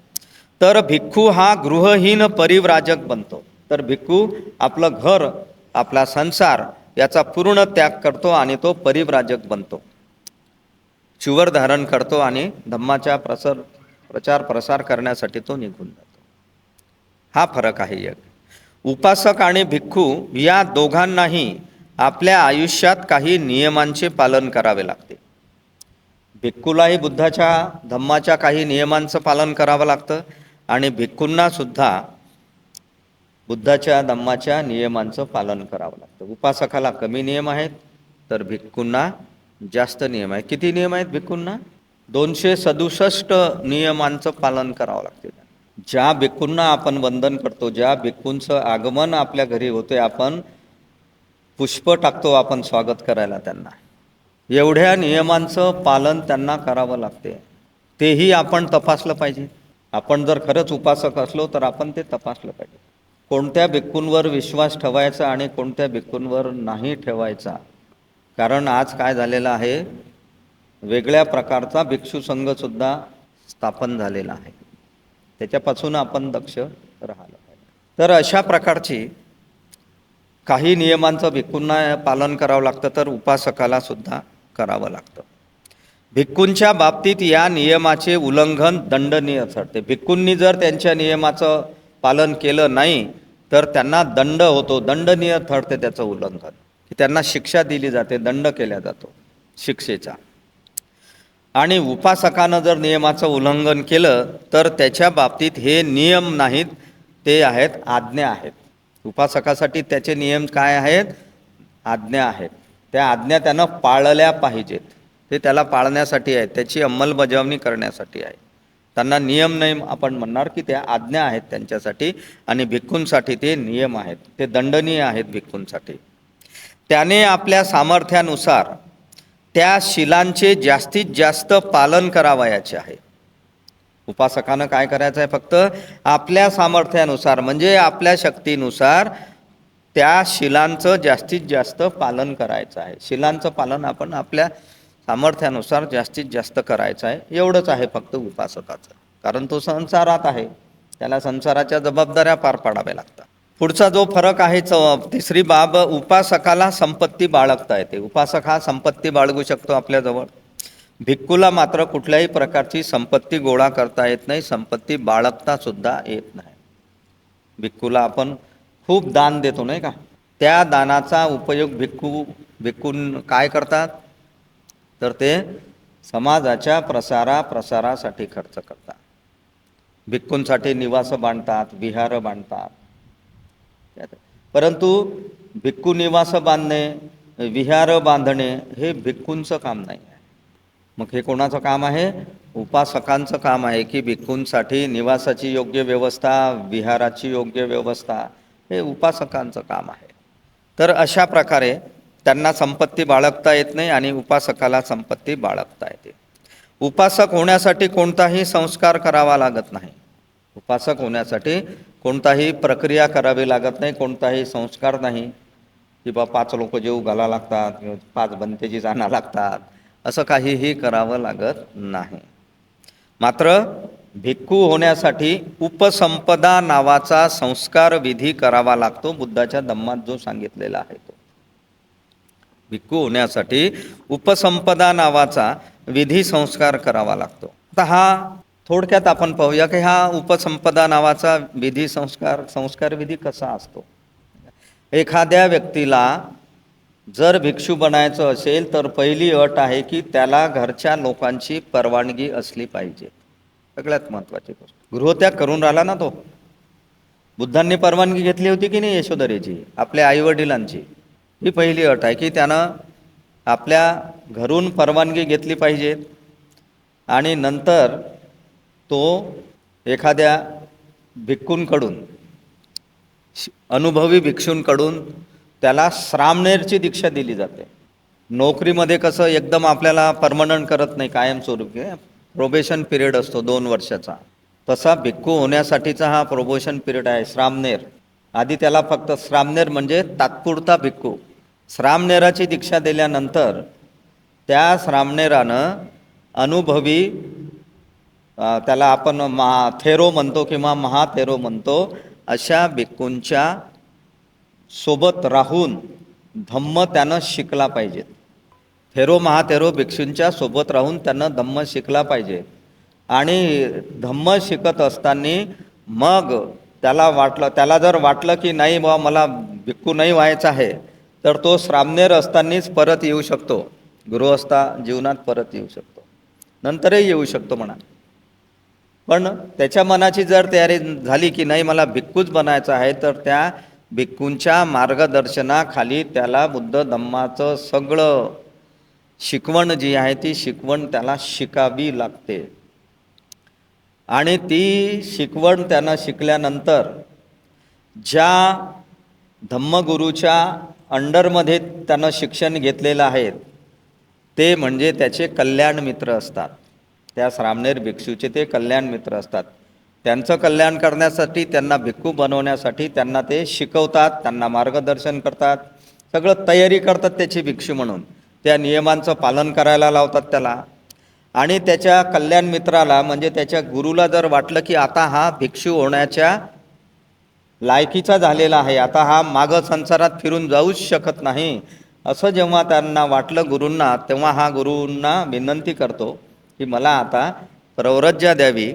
तर भिक्खू हा गृहहीन परिव्राजक बनतो. तर भिक्खू आपलं घर, आपला संसार याचा पूर्ण त्याग करतो आणि तो परिव्राजक बनतो, चिवर धारण करतो आणि धम्माच्या प्रचार प्रसार करण्यासाठी तो निघून जातो. हा फरक आहे एक. उपासक आणि भिक्खू या दोघांनाही आपल्या आयुष्यात काही नियमांचे पालन करावे लागते. भिक्खूलाही बुद्धाच्या धम्माच्या काही नियमांचं पालन करावं लागतं आणि भिक्खूंना सुद्धा बुद्धाच्या धम्माच्या नियमांचं पालन करावं लागतं. उपासकाला कमी नियम आहेत तर भिक्खूंना जास्त नियम आहेत. किती नियम आहेत भिक्खूंना? 267 नियमांचं पालन करावं लागते. ज्या भिक्खूंना आपण वंदन करतो, ज्या भिक्खूंचं आगमन आपल्या घरी होते, आपण पुष्प टाकतो आपण स्वागत करायला त्यांना, एवढ्या नियमांचं पालन त्यांना करावं लागते. तेही आपण तपासलं पाहिजे. आपण जर खरंच उपासक असलो तर आपण ते तपासलं पाहिजे. कोणत्या भिक्खूंवर विश्वास ठेवायचा आणि कोणत्या भिक्खूंवर नाही ठेवायचा. कारण आज काय झालेलं आहे, वेगळ्या प्रकारचा भिक्षू संघसुद्धा स्थापन झालेला आहे, त्याच्यापासून आपण दक्ष राहायला पाहिजे. तर अशा प्रकारची काही नियमांचं भिक्खूंना पालन करावं लागतं, तर उपासकाला सुद्धा करावं लागतं. भिक्खूंच्या बाबतीत या नियमाचे उल्लंघन दंडनीय ठरते. भिक्खूंनी जर त्यांच्या नियमाचं पालन केलं नाही तर त्यांना दंड होतो, दंडनीय ठरते त्याचं उल्लंघन, की त्यांना शिक्षा दिली जाते, दंड केला जातो शिक्षेचा. आणि उपासकानं जर नियमाचं उल्लंघन केलं तर त्याच्या बाबतीत हे नियम नाहीत, ते आहेत आज्ञा आहेत. उपासकासाठी त्याचे नियम काय आहेत? आज्ञा आहेत. त्या आज्ञा त्यानं पाळल्या पाहिजेत. ते त्याला पाळण्यासाठी आहेत, त्याची अंमलबजावणी करण्यासाठी आहे. त्यांना नियम नाही आपण म्हणणार की त्या आज्ञा आहेत त्यांच्यासाठी, आणि भिक्खूंसाठी ते नियम आहेत, ते दंडनीय आहेत भिक्खूंसाठी. त्याने आपल्या सामर्थ्यानुसार त्या शिलांचे जास्तीत जास्त पालन करावयाचे आहे. उपासकानं काय करायचं आहे? फक्त आपल्या सामर्थ्यानुसार, म्हणजे आपल्या शक्तीनुसार त्या शिलांचं जास्तीत जास्त पालन करायचं आहे. शिलांचं पालन आपण आपल्या सामर्थ्यानुसार जास्तीत जास्त करायचं आहे, एवढंच आहे फक्त उपासकाचं. कारण तो संसारात आहे, त्याला संसाराच्या जबाबदाऱ्या पार पाडाव्या लागतात. पुढचा जो फरक आहे तिसरी बाब, उपासकाला संपत्ती बाळगता येते. उपासक हा संपत्ती बाळगू शकतो आपल्याजवळ. भिक्खूला मात्र कुठल्याही प्रकारची संपत्ती गोळा करता येत नाही, संपत्ती बाळगता सुद्धा येत नाही. भिक्खूला आपण खूप दान देतो नाही का, त्या दानाचा उपयोग भिक्खून काय करतात, तर ते समाजाच्या प्रसारासाठी खर्च करतात. भिक्खूंसाठी निवास बांधतात, विहार बांधतात. परंतु भिक्खू निवास बांधणे, विहार बांधणे हे भिक्खूंचं काम नाही आहे. मग हे कोणाचं काम आहे? उपासकांचं काम आहे की भिक्खूंसाठी निवासाची योग्य व्यवस्था, विहाराची योग्य व्यवस्था हे उपासकांचं काम आहे. तर अशा प्रकारे त्यांना संपत्ती बाळगता येत नाही आणि उपासकाला संपत्ती बाळगता येते. उपासक होण्यासाठी कोणताही संस्कार करावा लागत नाही. उपासक होण्यासाठी कोणताही प्रक्रिया करावी लागत नाही, कोणताही संस्कार नाही की बा 5 लोक जेव घाला लागतात किंवा 5 बनतेजी जाणं लागतात, असं काहीही करावं लागत नाही. मात्र भिक्खू होण्यासाठी उपसंपदा नावाचा संस्कार विधी करावा लागतो, बुद्धाच्या धम्मात जो सांगितलेला आहे तो. भिक्खू होण्यासाठी उपसंपदा नावाचा विधी संस्कार करावा लागतो. आता हा थोडक्यात आपण पाहूया की हा उपसंपदा नावाचा विधी संस्कार विधी कसा असतो. एखाद्या व्यक्तीला जर भिक्षू बनायचं असेल तर पहिली अट आहे की त्याला घरच्या लोकांची परवानगी असली पाहिजे. सगळ्यात महत्त्वाची गोष्ट. गृहत्याग करून राहिला ना तो. बुद्धांनी परवानगी घेतली होती की नाही यशोधरेची, आपल्या आईवडिलांची. ही पहिली अट आहे की त्यानं आपल्या घरून परवानगी घेतली पाहिजे आणि नंतर तो एखाद्या भिक्खूंकडून, अनुभवी भिक्षूंकडून त्याला श्रामणेरची दीक्षा दिली जाते. नोकरीमध्ये कसं एकदम आपल्याला परमनंट करत नाही, कायमस्वरूपी प्रोबेशन पिरियड असतो 2 वर्षाचा, तसा भिक्खू होण्यासाठीचा हा प्रोबेशन पिरियड आहे, श्रामणेर. आधी त्याला फक्त श्रामणेर म्हणजे तात्पुरता भिक्खू. श्रामणेराची दीक्षा दिल्यानंतर त्या श्रामणेरानं अनुभवी, त्याला आपण थेरो म्हणतो किंवा महाथेरो म्हणतो, अशा भिक्खूंच्या सोबत राहून धम्म त्यानं शिकला पाहिजे. थेरो महाथेरो भिक्षूंच्या सोबत राहून त्यानं धम्म शिकला पाहिजे. आणि धम्म शिकत असताना मग त्याला जर वाटलं की नाही बा मला भिक्खू नाही व्हायचं आहे, तर तो श्रामणेर असतानाच परत येऊ शकतो, गृहस्था जीवनात परत येऊ शकतो, नंतरही येऊ शकतो म्हणा. पण त्याच्या मनाची जर तयारी झाली की नाही मला भिक्खूच बनायचं आहे, तर त्या भिक्खूंच्या मार्गदर्शनाखाली त्याला बुद्ध धम्माचं सगळं शिकवण जी आहे ती शिकवण त्याला शिकावी लागते. आणि ती शिकवण त्यानं शिकल्यानंतर ज्या धम्मगुरूच्या अंडरमध्ये त्यानं शिक्षण घेतलेलं आहे ते म्हणजे त्याचे कल्याण मित्र असतात. त्या श्रामणेर भिक्षूचे ते कल्याण मित्र असतात. त्यांचं कल्याण करण्यासाठी, त्यांना भिक्खू बनवण्यासाठी त्यांना ते शिकवतात, त्यांना मार्गदर्शन करतात, सगळं तयारी करतात त्याची भिक्षू म्हणून. त्या नियमांचं पालन करायला लावतात त्याला. आणि त्याच्या कल्याण मित्राला म्हणजे त्याच्या गुरुला जर वाटलं की आता हा भिक्षू होण्याच्या लायकीचा झालेला आहे, आता हा मागं संसारात फिरून जाऊच शकत नाही, असं जेव्हा त्यांना वाटलं गुरूंना, तेव्हा हा गुरूंना विनंती करतो की मला आता प्रव्रज्या द्यावी,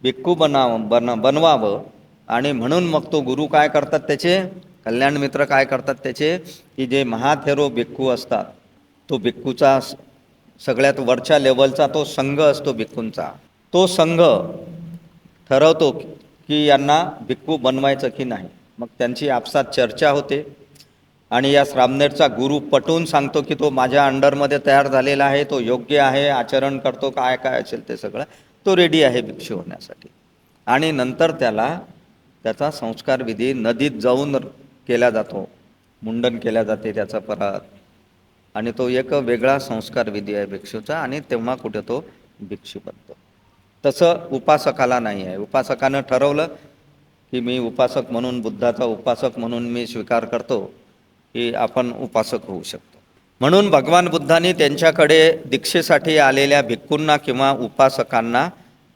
भिक्खू बनवावं. आणि म्हणून मग तो गुरु काय करतात, त्याचे कल्याण मित्र काय करतात त्याचे, की जे महाथेरो भिक्खू असतात, तो भिक्खूचा सगळ्यात वरच्या लेवलचा तो संघ असतो भिक्खूंचा, तो संघ ठरवतो की यांना भिक्खू बनवायचं की नाही. मग त्यांची आपसात चर्चा होते आणि या श्रामणेरचा गुरु पटवून सांगतो की तो माझ्या अंडरमध्ये तयार झालेला आहे, तो योग्य आहे, आचरण करतो, काय काय असेल ते सगळं, तो रेडी आहे भिक्षू होण्यासाठी. आणि नंतर त्याचा संस्कार विधी नदीत जाऊन केला जातो, मुंडन केल्या जाते त्याचा परत, आणि तो एक वेगळा संस्कार विधी आहे भिक्षूचा, आणि तेव्हा कुठे तो भिक्षू बनतो. तसं उपासकाला नाही आहे. उपासकानं ठरवलं की मी उपासक म्हणून, बुद्धाचा उपासक म्हणून मी स्वीकार करतो, की आपण उपासक होऊ शकतो. म्हणून भगवान बुद्धांनी त्यांच्याकडे दीक्षेसाठी आलेल्या भिक्खूंना किंवा उपासकांना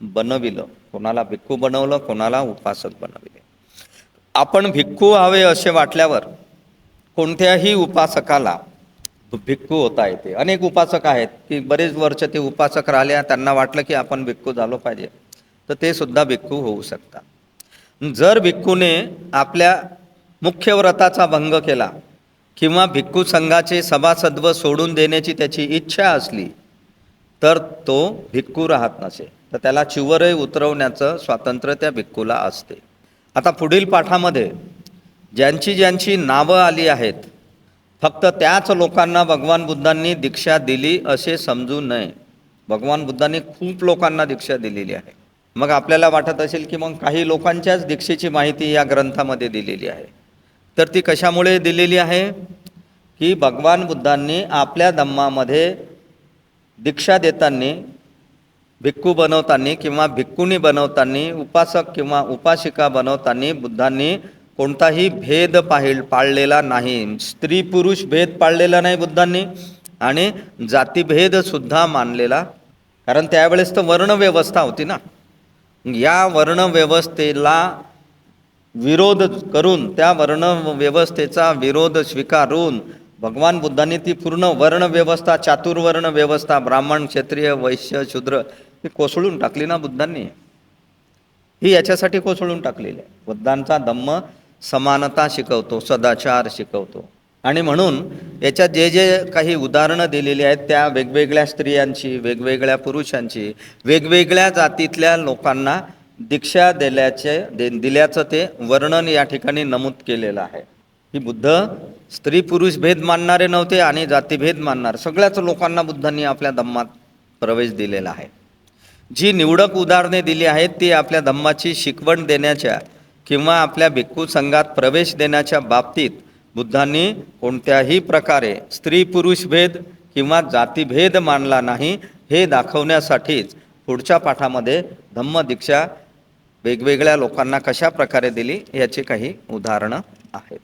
बनविलं. कोणाला भिक्खू बनवलं, कोणाला उपासक बनविले. आपण भिक्खू व्हावे असे वाटल्यावर कोणत्याही उपासकाला भिक्खू होता येते. अनेक उपासक आहेत की बरेच वर्ष ते उपासक राहिले, त्यांना वाटलं की आपण भिक्खू झालो पाहिजे, तर ते सुद्धा भिक्खू होऊ शकतात. जर भिक्खूने आपल्या मुख्य व्रताचा भंग केला किंवा भिक्खू संघाचे सभासद्व सोडून देण्याची त्याची इच्छा असली तर तो भिक्खू राहत नसे, तर त्याला चिवरही उतरवण्याचं स्वातंत्र्य त्या भिक्खूला असते. आता पुढील पाठामध्ये ज्यांची ज्यांची नावं आली आहेत, फक्त त्याच लोकांना भगवान बुद्धांनी दीक्षा दिली असे समजू नये. भगवान बुद्धांनी खूप लोकांना दीक्षा दिलेली आहे. मग आपल्याला वाटत असेल की मग काही लोकांच्याच दीक्षेची माहिती या ग्रंथामध्ये दिलेली आहे, तर ती कशामुळे दिलेली आहे की भगवान बुद्धांनी आपल्या धम्मामध्ये दीक्षा देताना, भिक्खू बनवताना किंवा भिक्खुनी बनवताना, उपासक किंवा उपासिका बनवताना बुद्धांनी कोणताही भेद पाळलेला नाही. स्त्री पुरुष भेद पाळलेला नाही बुद्धांनी, आणि जातीभेदसुद्धा मानलेला, कारण त्यावेळेस तर वर्णव्यवस्था होती ना. या वर्णव्यवस्थेला विरोध करून, त्या वर्णव्यवस्थेचा विरोध स्वीकारून भगवान बुद्धांनी ती पूर्ण वर्णव्यवस्था, चातुर्वर्ण व्यवस्था, ब्राह्मण क्षत्रिय वैश्य शूद्र, ही कोसळून टाकली ना बुद्धांनी. ही याच्यासाठी कोसळून टाकलेली आहे. बुद्धांचा धम्म समानता शिकवतो, सदाचार शिकवतो. आणि म्हणून याच्यात जे जे काही उदाहरणं दिलेली आहेत त्या वेगवेगळ्या स्त्रियांची, वेगवेगळ्या पुरुषांची, वेगवेगळ्या जातीतल्या लोकांना दीक्षा दिल्याचं ते वर्णन या ठिकाणी नमूद केलेलं आहे. की बुद्ध स्त्री पुरुष भेद मानणारे नव्हते आणि जातीभेद मानणारे सगळ्याच लोकांना बुद्धांनी आपल्या धम्मात प्रवेश दिलेला आहे. जी निवडक उदाहरणे दिली आहेत ती आपल्या धम्माची शिकवण देण्याच्या किंवा आपल्या भिक्खू संघात प्रवेश देण्याच्या बाबतीत बुद्धांनी कोणत्याही प्रकारे स्त्री पुरुष भेद किंवा जातीभेद मानला नाही, हे दाखवण्यासाठीच पुढच्या पाठामध्ये धम्मदीक्षा वेगवेगळ्या लोकांना कशा प्रकारे दिली याची काही उदाहरणं आहेत.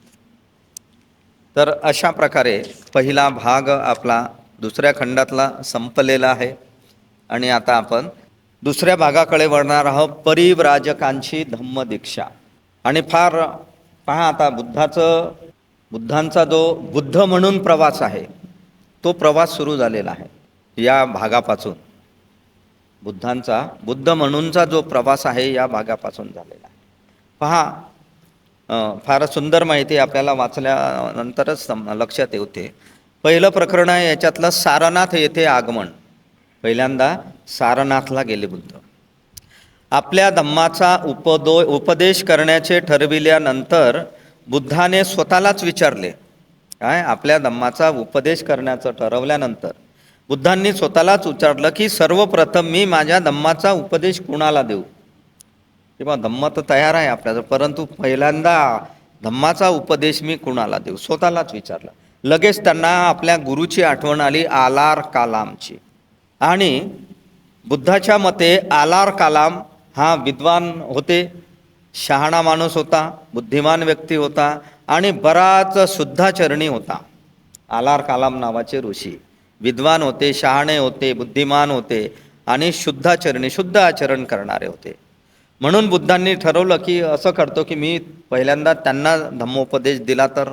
तर अशा प्रकारे पहिला भाग आपला दुसऱ्या खंडातला संपलेला आहे. आणि आता आपण दुसऱ्या भागाकडे वळणार आहोत, परिव्राजकांची धम्मदीक्षा. आणि फार पहा, आता बुद्धांचा जो बुद्ध म्हणून प्रवास आहे तो प्रवास सुरू झालेला आहे या भागापासून. बुद्धांचा बुद्ध म्हणूनचा जो प्रवास आहे या भागापासून झालेला आहे. पहा, फार सुंदर माहिती आपल्याला वाचल्यानंतरच लक्षात येते. पहिलं प्रकरण आहे याच्यातलं सारनाथ येथे आगमन. पहिल्यांदा सारनाथला गेले बुद्ध. आपल्या धम्माचा उपदेश करण्याचे ठरविल्यानंतर बुद्धाने स्वतःलाच विचारले, काय आपल्या धम्माचा उपदेश करण्याचं ठरवल्यानंतर बुद्धांनी स्वतःलाच विचारलं की सर्वप्रथम मी माझ्या धम्माचा उपदेश कुणाला देऊ. किंवा धम्म तर तयार आहे आपल्याला, परंतु पहिल्यांदा धम्माचा उपदेश मी कुणाला देऊ, स्वतःलाच विचारलं. लगेच त्यांना आपल्या गुरुची आठवण आली, आलार कालामची. आणि बुद्धाच्या मते आलार कालाम हा विद्वान होते, शहाणा माणूस होता, बुद्धिमान व्यक्ती होता आणि बराच शुद्धाचरणी होता. आलार कालाम नावाचे ऋषी विद्वान होते, शहाणे होते, बुद्धिमान होते आणि शुद्धाचरणी, शुद्ध आचरण करणारे होते. म्हणून बुद्धांनी ठरवलं की असं करतो की मी पहिल्यांदा त्यांना धम्मोपदेश दिला तर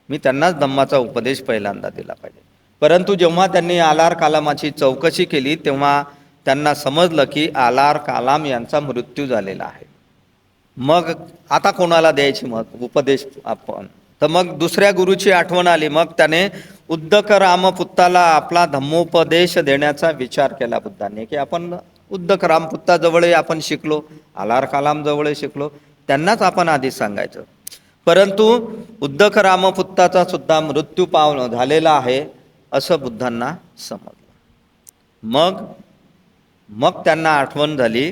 मी त्यांनाच धम्माचा उपदेश पहिल्यांदा दिला पाहिजे. परंतु जेव्हा त्यांनी आलार कालामाची चौकशी केली तेव्हा त्यांना समजलं की आलार कालाम यांचा मृत्यू झालेला आहे. मग आता कोणाला द्यायची मग उपदेश आपण, तर मग दुसऱ्या गुरुची आठवण आली. मग त्याने उद्दक रामपुत्ताला आपला धम्मोपदेश देण्याचा विचार केला बुद्धांनी, की आपण उद्दक रामपुत्ताजवळही आपण शिकलो, आलार कालाम जवळ शिकलो, त्यांनाच आपण आधी सांगायचं. परंतु उद्दक रामपुत्ताचा सुद्धा मृत्यू झालेला आहे असं बुद्धांना समजलं. मग त्यांना आठवण झाली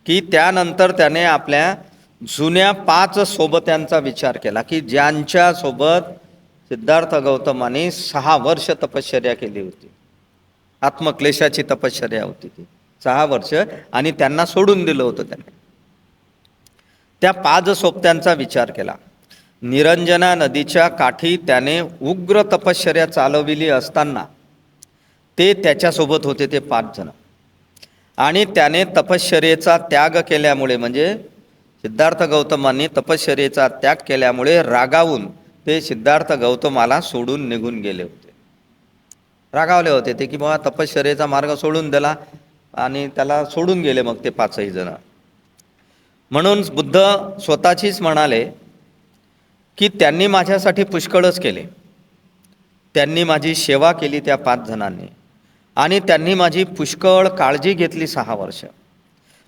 की त्यानंतर त्याने आपल्या जुन्या 5 सोबत्यांचा विचार केला की ज्यांच्या सोबत सिद्धार्थ गौतमाने 6 वर्ष तपश्चर्या केली होती, आत्मक्लेशाची तपश्चर्या होती ती 6 वर्ष, आणि त्यांना सोडून दिलं होतं त्याने. त्या 5 सोबत्यांचा विचार केला. निरंजना नदीच्या काठी त्याने उग्र तपश्चर्या चालविली असताना ते त्याच्यासोबत होते, ते 5 जण. आणि त्याने तपश्चर्येचा त्याग केल्यामुळे, म्हणजे सिद्धार्थ गौतमांनी तपश्चर्येचा त्याग केल्यामुळे रागावून ते सिद्धार्थ गौतमाला सोडून निघून गेले होते. रागावले होते ते की बाबा तपश्चर्येचा मार्ग सोडून दिला आणि त्याला सोडून गेले मग ते पाचही जण. म्हणून बुद्ध स्वतःचीच म्हणाले की त्यांनी माझ्यासाठी पुष्कळच केले. त्यांनी माझी सेवा केली त्या 5 जणांनी आणि त्यांनी माझी पुष्कळ काळजी घेतली 6 वर्ष.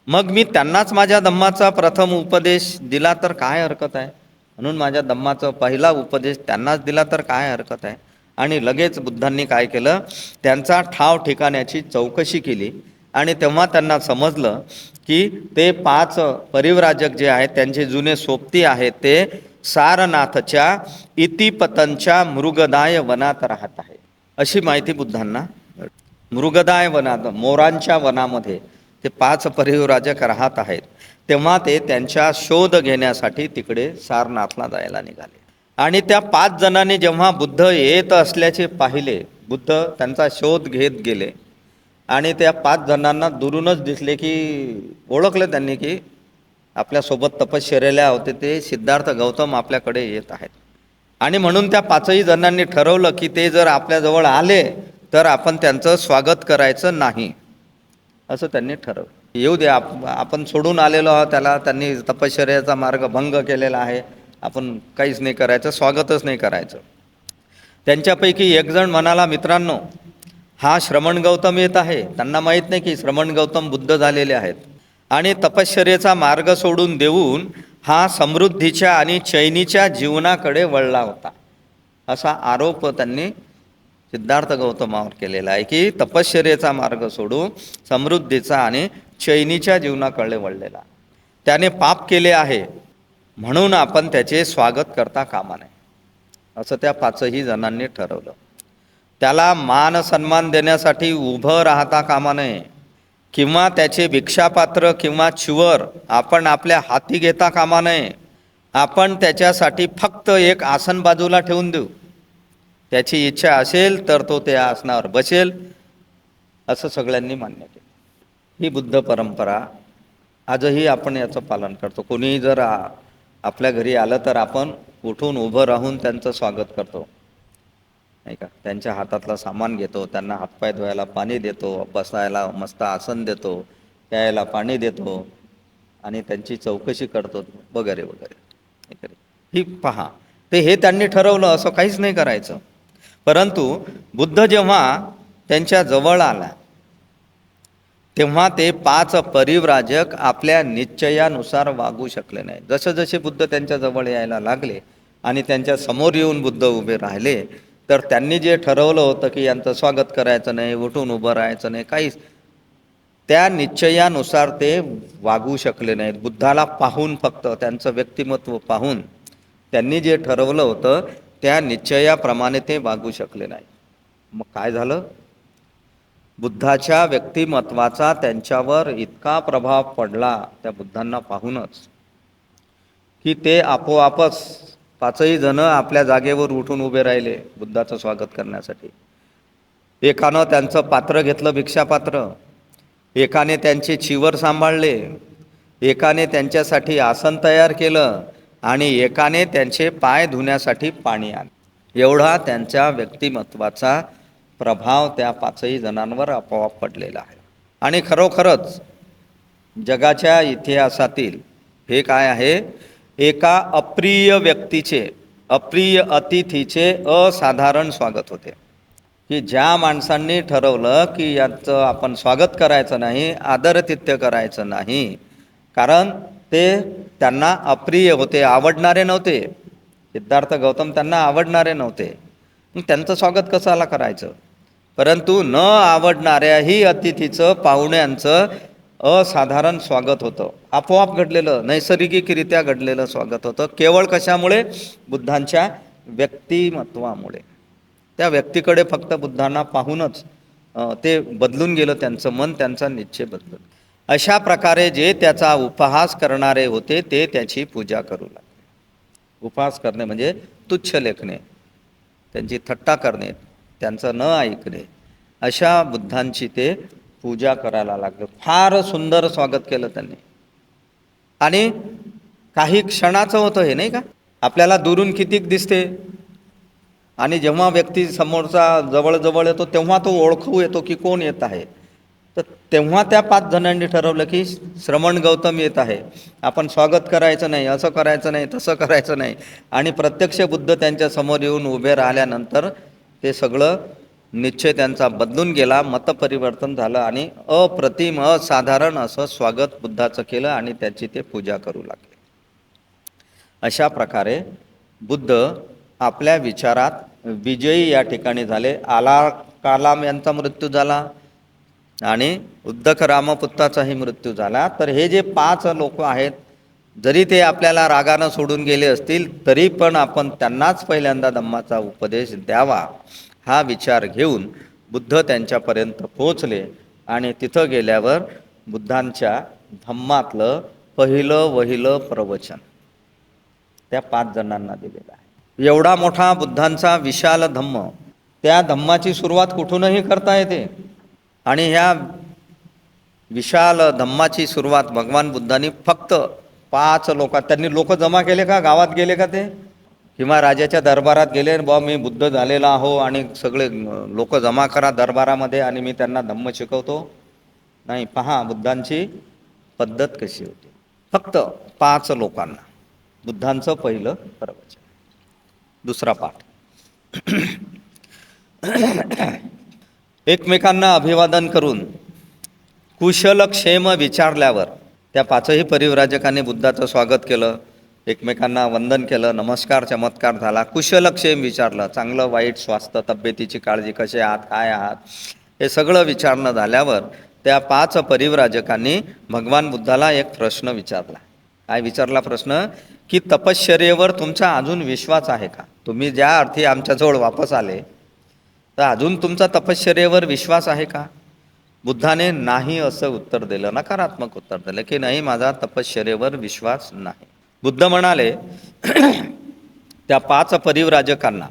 मग मी त्यांनाच माझ्या धम्माचा प्रथम उपदेश दिला तर काय हरकत आहे. म्हणून माझ्या धम्माचा पहिला उपदेश त्यांनाच दिला तर काय हरकत आहे. आणि लगेच बुद्धांनी काय केलं, त्यांचा ठाव ठिकाण्याची चौकशी केली आणि तेव्हा त्यांना समजलं की ते 5 परिव्राजक जे आहेत त्यांचे जुने सोबती आहेत ते सारनाथच्या इतिपतनच्या मृगदाय वनात राहत आहे अशी माहिती बुद्धांना. मृगदाय वनात, मोरांच्या वनामध्ये ते 5 परिव्राजक राहत आहेत. तेव्हा ते त्यांच्या शोध घेण्यासाठी तिकडे सारनाथला जायला निघाले. आणि त्या 5 जणांनी जेव्हा बुद्ध येत असल्याचे पाहिले, बुद्ध त्यांचा शोध घेत गेले आणि त्या 5 जणांना दुरूनच दिसले की ओळखले त्यांनी की आपल्यासोबत तपश्चर्येला होते ते सिद्धार्थ गौतम आपल्याकडे येत आहेत. आणि म्हणून त्या 5ही जणांनी ठरवलं की ते जर आपल्याजवळ आले तर आपण त्यांचं स्वागत करायचं नाही असं त्यांनी ठरवलं. येऊ दे, आपण सोडून आलेलो आहोत त्याला, त्यांनी तपश्चर्याचा मार्ग भंग केलेला आहे, आपण काहीच नाही करायचं, स्वागतच नाही करायचं. त्यांच्यापैकी एक जण म्हणाला, मित्रांनो हा श्रमण गौतम येत आहे. त्यांना माहीत नाही की श्रमण गौतम बुद्ध झालेले आहेत आणि तपश्चर्येचा मार्ग सोडून देऊन हा समृद्धीच्या आणि चैनीच्या जीवनाकडे वळला होता असा आरोप त्यांनी सिद्धार्थ गौतमावर केलेला आहे की तपश्चर्येचा मार्ग सोडून समृद्धीचा आणि चैनीच्या जीवनाकडे वळलेला. त्याने पाप केले आहे म्हणून आपण त्याचे स्वागत करता कामा नये असं त्या 5ही जणांनी ठरवलं. त्याला मान सन्मान देण्यासाठी उभं राहता कामा नये किंवा त्याचे भिक्षापात्र किंवा चिवर आपण आपल्या हाती घेता कामा नये. आपण त्याच्यासाठी फक्त एक आसन बाजूला ठेवून देऊ. त्याची इच्छा असेल तर तो त्या आसनावर बसेल असं सगळ्यांनी मान्य केलं. ही बुद्ध परंपरा आजही आपण याचं पालन करतो. कोणीही जर आपल्या घरी आलं तर आपण उठून उभं राहून त्यांचं स्वागत करतो नाही का. त्यांच्या हातातलं सामान घेतो, त्यांना हातपाय धुवायला पाणी देतो, बसायला मस्त आसन देतो, प्यायला पाणी देतो आणि त्यांची चौकशी करतो वगैरे वगैरे. ही पहा, ते हे त्यांनी ठरवलं, असं काहीच नाही करायचं. परंतु बुद्ध जेव्हा त्यांच्या जवळ आला तेव्हा ते 5 परिव्राजक आपल्या निश्चयानुसार वागू शकले नाही. जसे जसे बुद्ध त्यांच्या जवळ यायला लागले आणि त्यांच्या समोर येऊन बुद्ध उभे राहिले तर त्यांनी जे ठरवलं होतं की यांचं स्वागत करायचं नाही, उठून उभं राहायचं नाही, काहीच त्या निश्चयानुसार ते वागू शकले नाहीत. बुद्धाला पाहून, फक्त त्यांचं व्यक्तिमत्व पाहून त्यांनी जे ठरवलं होतं त्या निश्चयाप्रमाणे ते वागू शकले नाही. मग काय झालं, बुद्धाच्या व्यक्तिमत्वाचा त्यांच्यावर इतका प्रभाव पडला त्या बुद्धांना पाहूनच की ते आपोआपच 5ही जण आपल्या जागेवर उठून उभे राहिले बुद्धाचं स्वागत करण्यासाठी. एकानं त्यांचं पात्र घेतलं, भिक्षापात्र, एकाने त्यांचे चिवर सांभाळले, एकाने त्यांच्यासाठी आसन तयार केलं आणि एकाने त्यांचे पाय धुण्यासाठी पाणी आणलं. एवढा त्यांच्या व्यक्तिमत्वाचा प्रभाव त्या 5ही जणांवर आपोआप पडलेला आहे. आणि खरोखरच जगाच्या इतिहासातील हे काय आहे, एका अप्रिय व्यक्तीचे, अप्रिय अतिथीचे असाधारण स्वागत होते की ज्या माणसांनी ठरवलं की याचं आपण स्वागत करायचं नाही, आदरातिथ्य करायचं नाही, कारण ते त्यांना अप्रिय होते, आवडणारे नव्हते. सिद्धार्थ गौतम त्यांना आवडणारे नव्हते, मग त्यांचं स्वागत कशाला करायचं. परंतु न आवडणाऱ्याही अतिथीचं, पाहुण्यांचं असाधारण स्वागत होतं. आपोआप घडलेलं, नैसर्गिकरित्या घडलेलं स्वागत होतं. केवळ कशामुळे, बुद्धांच्या व्यक्तिमत्वामुळे. त्या व्यक्तीकडे फक्त बुद्धांना पाहूनच ते बदलून गेलं त्यांचं मन, त्यांचा निश्चय बदलून. अशा प्रकारे जे त्याचा उपहास करणारे होते ते त्याची पूजा करू लागले. उपहास करणे म्हणजे तुच्छ लेखणे, त्यांची थट्टा करणे, त्यांचं न ऐकणे, अशा बुद्धांची ते पूजा करायला लागले. फार सुंदर स्वागत केलं त्यांनी. आणि काही क्षणाचं होतं हे, नाही का? आपल्याला दुरून कितीक दिसते आणि जेव्हा व्यक्ती समोरचा जवळ येतो तेव्हा तो ओळखू येतो की कोण येत आहे. तर तेव्हा त्या 5 जणांनी ठरवलं की श्रमण गौतम येत आहे, आपण स्वागत करायचं नाही, असं करायचं नाही, तसं करायचं नाही. आणि प्रत्यक्ष बुद्ध त्यांच्या समोर येऊन उभे राहिल्यानंतर ते सगळं निश्चय त्यांचा बदलून गेला, मतपरिवर्तन झालं आणि अप्रतिम असाधारण असं स्वागत बुद्धाचं केलं आणि त्याची ते पूजा करू लागले. अशा प्रकारे बुद्ध आपल्या विचारात विजयी या ठिकाणी झाले. कलाम यांचा मृत्यू झाला आणि उद्धक रामपुत्ताचाही मृत्यू झाला. तर हे जे 5 लोक आहेत, जरी ते आपल्याला रागानं सोडून गेले असतील तरी पण आपण त्यांनाच पहिल्यांदा धम्माचा उपदेश द्यावा हा विचार घेऊन बुद्ध त्यांच्यापर्यंत पोहोचले. आणि तिथं गेल्यावर बुद्धांच्या धम्मातलं पहिलं प्रवचन त्या 5 जणांना दिलेलं आहे. एवढा मोठा बुद्धांचा विशाल धम्म, त्या धम्माची सुरुवात कुठूनही करता येते. आणि ह्या विशाल धम्माची सुरुवात भगवान बुद्धांनी फक्त 5 त्यांनी लोक जमा केले का, गावात गेले का ते, किंवा राजाच्या दरबारात गेले, मी बुद्ध झालेला आहो आणि सगळे लोक जमा करा दरबारामध्ये आणि मी त्यांना धम्म शिकवतो. नाही, पहा बुद्धांची पद्धत कशी होती. फक्त 5 लोकांना बुद्धांचं पहिलं प्रवचन. दुसरा पाठ. एकमेकांना अभिवादन करून कुशलक्षेम विचारल्यावर त्या 5ही परिव्राजकांनी बुद्धाचं स्वागत केलं, एकमेकांना वंदन केलं, नमस्कार चमत्कार झाला, कुशलक्षेम विचारलं, चांगलं वाईट स्वास्थ्य, तब्येतीची काळजी, कसे आहात, काय आहात, हे सगळं विचारणं झाल्यावर त्या 5 परिव्राजकांनी भगवान बुद्धाला एक प्रश्न विचारला. काय विचारला प्रश्न? की तपश्चर्येवर तुमचा अजून विश्वास आहे का? तुम्ही ज्या अर्थी आमच्याजवळ वापस आले तर अजून तुमचा तपश्चर्येवर विश्वास आहे का? बुद्धाने नाही असं उत्तर दिलं, नकारात्मक उत्तर दिलं की नाही, माझा तपश्चर्येवर विश्वास नाही. बुद्ध म्हणाले त्या 5 परिव्राजकांना,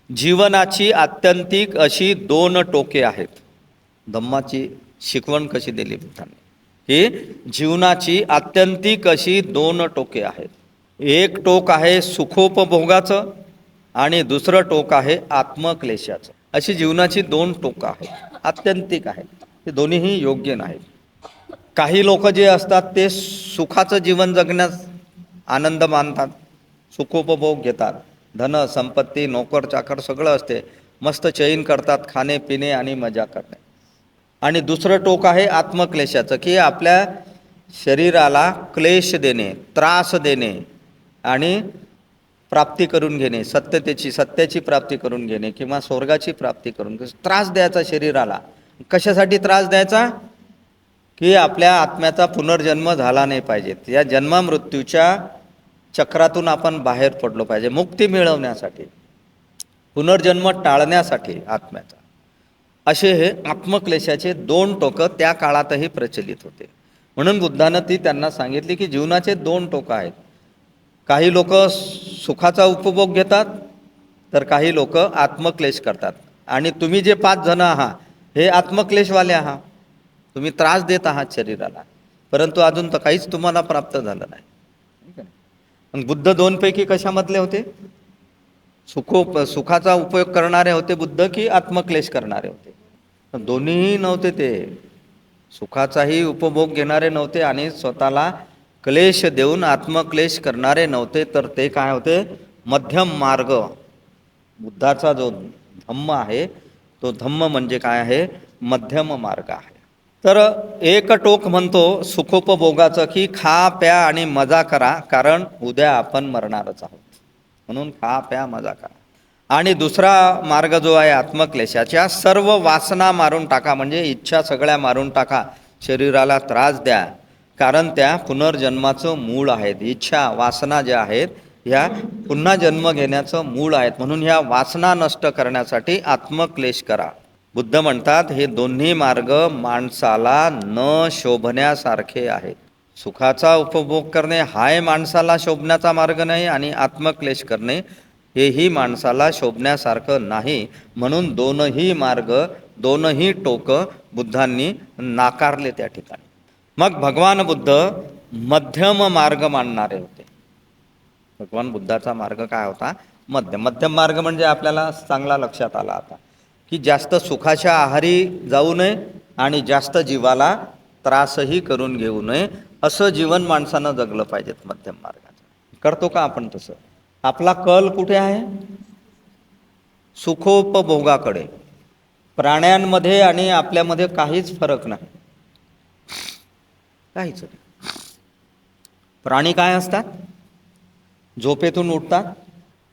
जीवनाची आत्यंतिक अशी 2 टोके आहेत. धम्माची शिकवण कशी दिली बुद्धांनी की जीवनाची आत्यंतिक अशी 2 टोके आहेत. एक टोक आहे सुखोपभोगाचं आणि दुसरं टोक आहे आत्मक्लेशाचं. अशी जीवनाची 2 टोकं आहेत, आत्यंतिक आहेत. ते दोन्हीही योग्य नाहीत. काही लोक जे असतात ते सुखाचं जीवन जगण्यास आनंद मानतात, सुखोपभोग घेतात, धन संपत्ती नोकर चाकर सगळं असते, मस्त चैन करतात, खाणे पिणे आणि मजा करणे. आणि दुसरं टोक आहे आत्मक्लेशाचं की आपल्या शरीराला क्लेश देणे, त्रास देणे आणि प्राप्ती करून घेणे, सत्याची प्राप्ती करून घेणे किंवा स्वर्गाची प्राप्ती करून घेणे. त्रास द्यायचा शरीराला. कशासाठी त्रास द्यायचा? की आपल्या आत्म्याचा पुनर्जन्म झाला नाही पाहिजे, या जन्ममृत्यूच्या चक्रातून आपण बाहेर पडलो पाहिजे, मुक्ती मिळवण्यासाठी, पुनर्जन्म टाळण्यासाठी आत्म्याचा. असे हे आत्मक्लेशाचे 2 टोकं त्या काळातही प्रचलित होते. म्हणून बुद्धानं ती त्यांना सांगितली की जीवनाचे 2 टोकं आहेत. काही लोक सुखाचा उपभोग घेतात तर काही लोक आत्मक्लेश करतात. आणि तुम्ही जे 5 जण आहात हे आत्मक्लेशवाले आहात. तुम्ही त्रास देत आहात शरीराला, परंतु अजून तर काहीच तुम्हाला प्राप्त झालं नाही. मग बुद्ध 2 पैकी कशामधले होते? सुखाचा उपयोग करणारे होते बुद्ध की आत्मक्लेश करणारे होते? दोन्हीही नव्हते. ते सुखाचाही उपभोग घेणारे नव्हते आणि स्वतःला क्लेश देऊन आत्मक्लेश करणारे नव्हते. तर ते काय होते? मध्यम मार्ग. बुद्धाचा जो धम्म आहे तो धम्म म्हणजे काय आहे? मध्यम मार्ग आहे. तर एक टोक म्हणतो सुखोपभोगाचं की खा प्या आणि मजा करा, कारण उद्या आपण मरणारच आहोत, म्हणून खा प्या मजा करा. आणि दुसरा मार्ग जो आहे आत्मक्लेशाच्या, सर्व वासना मारून टाका, म्हणजे इच्छा सगळ्या मारून टाका, शरीराला त्रास द्या, कारण त्या पुनर्जन्माचं मूळ आहेत. इच्छा वासना ज्या आहेत ह्या पुन्हा जन्म घेण्याचं मूळ आहेत. म्हणून ह्या वासना नष्ट करण्यासाठी आत्मक्लेश करा. बुद्ध म्हणतात हे दोन्ही मार्ग माणसाला न शोभण्यासारखे आहेत. सुखाचा उपभोग करणे हाय माणसाला शोभण्याचा मार्ग नाही आणि आत्मक्लेश करणे हेही माणसाला शोभण्यासारखं नाही. म्हणून दोनही मार्ग, दोनही टोकं बुद्धांनी नाकारले त्या ठिकाणी. मग भगवान बुद्ध मध्यम मार्ग मानणारे होते. भगवान बुद्धाचा मार्ग काय होता? मध्यम मार्ग म्हणजे आपल्याला चांगला लक्षात आला आता, की जास्त सुखाच्या आहारी जाऊ नये आणि जास्त जीवाला त्रासही करून घेऊ नये, असं जीवन माणसानं जगलं पाहिजेत मध्यम मार्गाचं. करतो का आपण तसं? आपला कल कुठे आहे? सुखोपभोगाकडे. प्राण्यांमध्ये आणि आपल्यामध्ये काहीच फरक नाही, काहीच नाही. प्राणी काय असतात? झोपेतून उठतात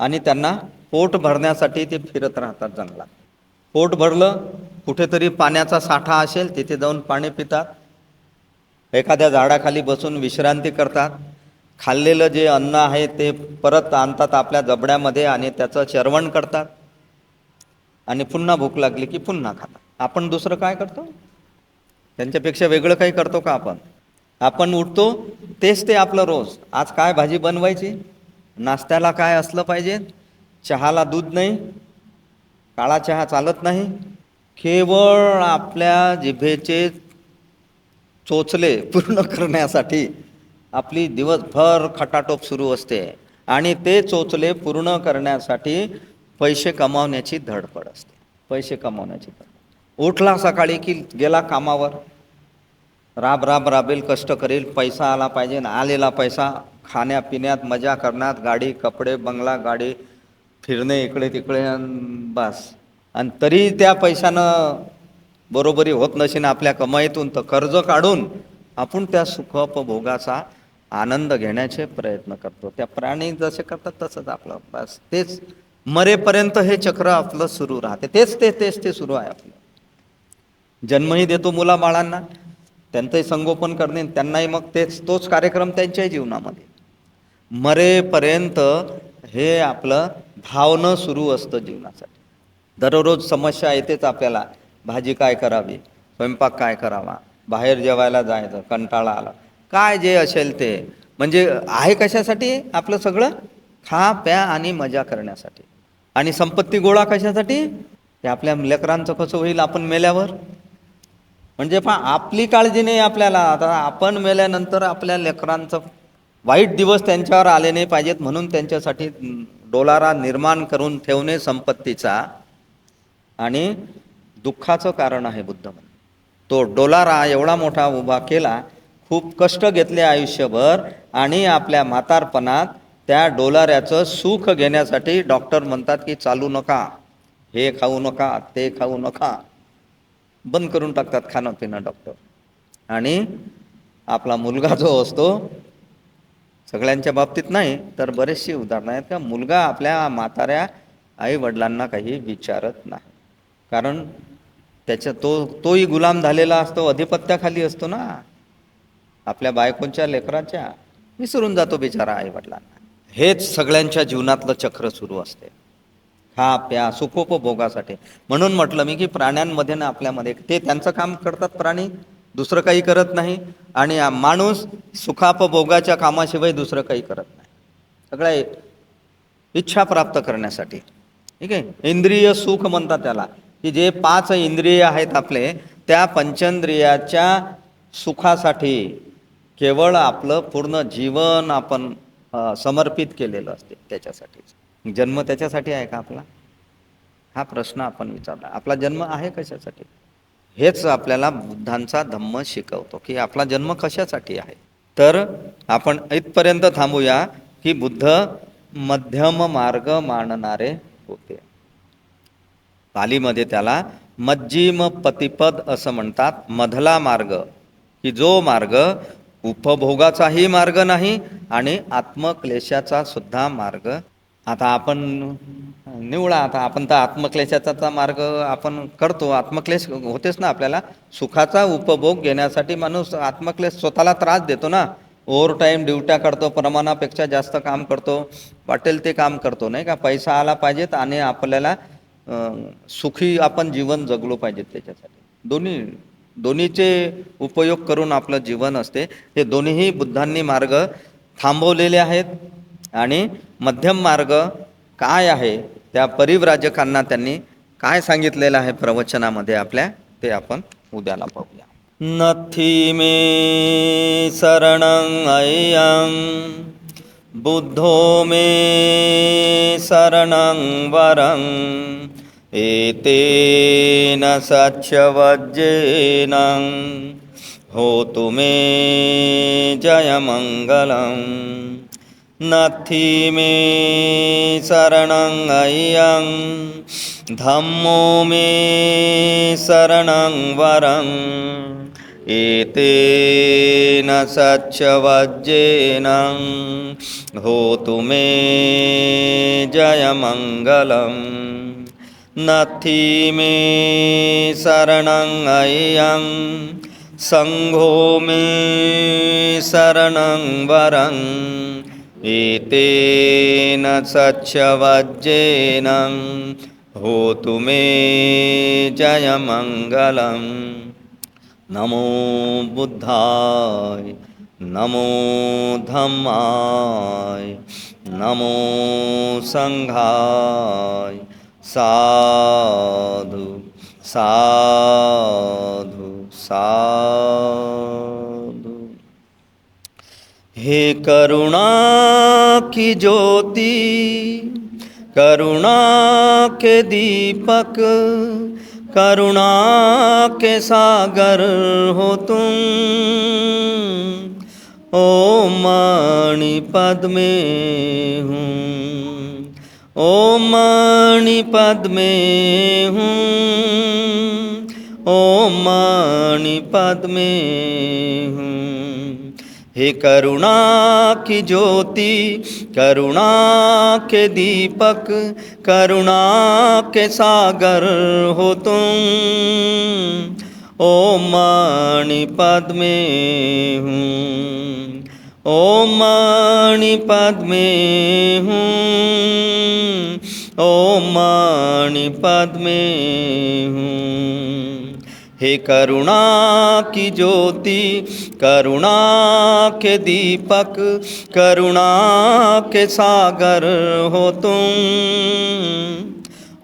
आणि त्यांना पोट भरण्यासाठी ते फिरत राहतात जंगलात. पोट भरलं, कुठेतरी पाण्याचा साठा असेल तिथे जाऊन पाणी पितात, एखाद्या झाडाखाली बसून विश्रांती करतात, खाल्लेलं जे अन्न आहे ते परत आणतात आपल्या जबड्यामध्ये आणि त्याचं चर्वण करतात आणि पुन्हा भूक लागली की पुन्हा खातात. आपण दुसरं काय करतो? त्यांच्यापेक्षा वेगळं काही करतो का आपण? आपण उठतो तेच ते आपलं रोज. आज काय भाजी बनवायची, नाश्त्याला काय असलं पाहिजे, चहाला दूध नाही, काळा चहा चालत नाही. केवळ आपल्या जिभेचे चोचले पूर्ण करण्यासाठी आपली दिवसभर खटाटोप सुरू असते आणि ते चोचले पूर्ण करण्यासाठी पैसे कमावण्याची धडपड असते. पैसे कमावण्याची धडपड. उठला सकाळी की गेला कामावर, राबेल, कष्ट करेल, पैसा आला पाहिजे, आलेला पैसा खाण्यापिण्यात, मजा करण्यात, गाडी, कपडे, बंगला, गाडी, फिरणे इकडे तिकडे, बस. आणि तरी त्या पैशानं बरोबरी होत नसेल आपल्या कमाईतून, तर कर्ज काढून आपण त्या सुखोपभोगाचा आनंद घेण्याचे प्रयत्न करतो. त्या प्राणी जसे करतात तसंच आपलं, बस तेच मरेपर्यंत हे चक्र आपलं सुरू राहते. तेच ते सुरू आहे आपलं. जन्मही देतो मुलाबाळांना, त्यांचंही संगोपन करणे, त्यांनाही मग तोच कार्यक्रम त्यांच्याही जीवनामध्ये. मरेपर्यंत हे आपलं धावणं सुरू असतं जीवनासाठी. दररोज समस्या येतेच आपल्याला, भाजी काय करावी, स्वयंपाक काय करावा, बाहेर जेवायला जायचं, कंटाळा आला, काय जे असेल ते. म्हणजे आहे कशासाठी आपलं सगळं? खा प्या आणि मजा करण्यासाठी. आणि संपत्ती गोळा कशासाठी? ते आपल्या लेकरांचं कसं होईल आपण मेल्यावर. म्हणजे आपली काळजी नाही आपल्याला. आता आपण मेल्यानंतर आपल्या लेकरांचं वाईट दिवस त्यांच्यावर आले नाही पाहिजेत म्हणून त्यांच्यासाठी डोलारा निर्माण करून ठेवणे संपत्तीचा आणि दुःखाचं कारण आहे बुद्ध म्हणून. तो डोलारा एवढा मोठा उभा केला, खूप कष्ट घेतले आयुष्यभर, आणि आपल्या म्हातारपणात त्या डोलाऱ्याचं सुख घेण्यासाठी डॉक्टर म्हणतात की चालू नका, हे खाऊ नका, ते खाऊ नका, बंद करून टाकतात खाणं पिणं डॉक्टर. आणि आपला मुलगा जो असतो, सगळ्यांच्या बाबतीत नाही तर बरेचशी उदाहरणं आहेत का, मुलगा आपल्या म्हाताऱ्या आई वडिलांना काही विचारत नाही, कारण तोही गुलाम झालेला असतो, अधिपत्याखाली असतो ना आपल्या बायकोंच्या लेकराच्या. विसरून जातो बिचारा आई वडिलांना. हेच सगळ्यांच्या जीवनातलं चक्र सुरू असते, खा प्या सुखोपभोगासाठी. म्हणून म्हटलं मी की प्राण्यांमध्ये ना आपल्यामध्ये, ते त्यांचं काम करतात प्राणी, दुसरं काही करत नाही, आणि माणूस सुखापभोगाच्या कामाशिवाय दुसरं काही करत नाही, सगळ्या इच्छा प्राप्त करण्यासाठी. ठीक आहे. इंद्रिय सुख म्हणतात त्याला, की जे 5 इंद्रिय आहेत आपले, त्या पंचेंद्रियाच्या सुखासाठी केवळ आपलं पूर्ण जीवन आपण समर्पित केलेलं असते. त्याच्यासाठीच जन्म त्याच्यासाठी आहे का आपला? हा प्रश्न आपण विचारला. आपला जन्म आहे कशासाठी? हेच आपल्याला बुद्धांचा धम्म शिकवतो की आपला जन्म कशासाठी आहे. तर आपण इथपर्यंत थांबूया की बुद्ध मध्यम मार्ग मानणारे होते. पालीमध्ये त्याला मज्जिम पतिपद असं म्हणतात, मधला मार्ग, की जो मार्ग उपभोगाचाही मार्ग नाही आणि आत्मक्लेशाचा सुद्धा मार्ग. आता आपण निवडा, आता आपण तर आत्मक्लेशाचा मार्ग आपण करतो, आत्मक्लेश होतेच ना आपल्याला. सुखाचा उपभोग घेण्यासाठी माणूस आत्मक्लेश, स्वतःला त्रास देतो ना, ओव्हर टाईम ड्युट्या करतो, प्रमाणापेक्षा जास्त काम करतो, वाटेल ते काम करतो, नाही का. पैसा आला पाहिजेत आणि आपल्याला सुखी आपण जीवन जगलो पाहिजे. त्याच्यासाठी दोन्हीचे उपयोग करून आपलं जीवन असते. हे दोन्हीही बुद्धांनी मार्ग थांबवलेले आहेत. आणि मध्यम मार्ग काय आहे, त्या परिव्राजकांना त्यांनी काय सांगितलेलं आहे प्रवचनामध्ये आपल्या, ते आपण उद्याला पाहूया. नथी में शरणं अय्यं बुद्धो में शरणं वरं एतेन सच्चवज्जेन होतु मे जयमङ्गलम् नथी में शरणं अय्यं धम्मो में शरणं वरं एतेन सच्चवज्जेन होतु मे जयमङ्गलम् नथी में शरणं अय्यं संघो में शरणं वरं एतेन सच्चवज्जेन होतु मे जयमङ्गलम् नमो बुद्धाय नमो धम्माय नमो संघाय साधु साधु साधु। हे करुणा की ज्योति करुणा के दीपक करुणा के सागर हो तुम ओम मणिपद में हूँ ओम मणिपद में हूँ ओम मणिपद में हूँ। हे करुणा की ज्योति करुणा के दीपक करुणा के सागर हो तुम ओम मणिपद में हूँ ओम मणिपद में हूँ ओम मणिपद में हूँ। हे करुणा की ज्योति करुणा के दीपक करुणा के सागर हो तुम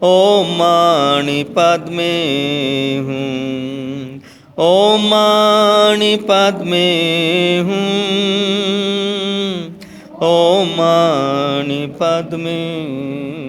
ओम मणिपद में हूँ ओम मणिपद में हूँ ओम मणिपद में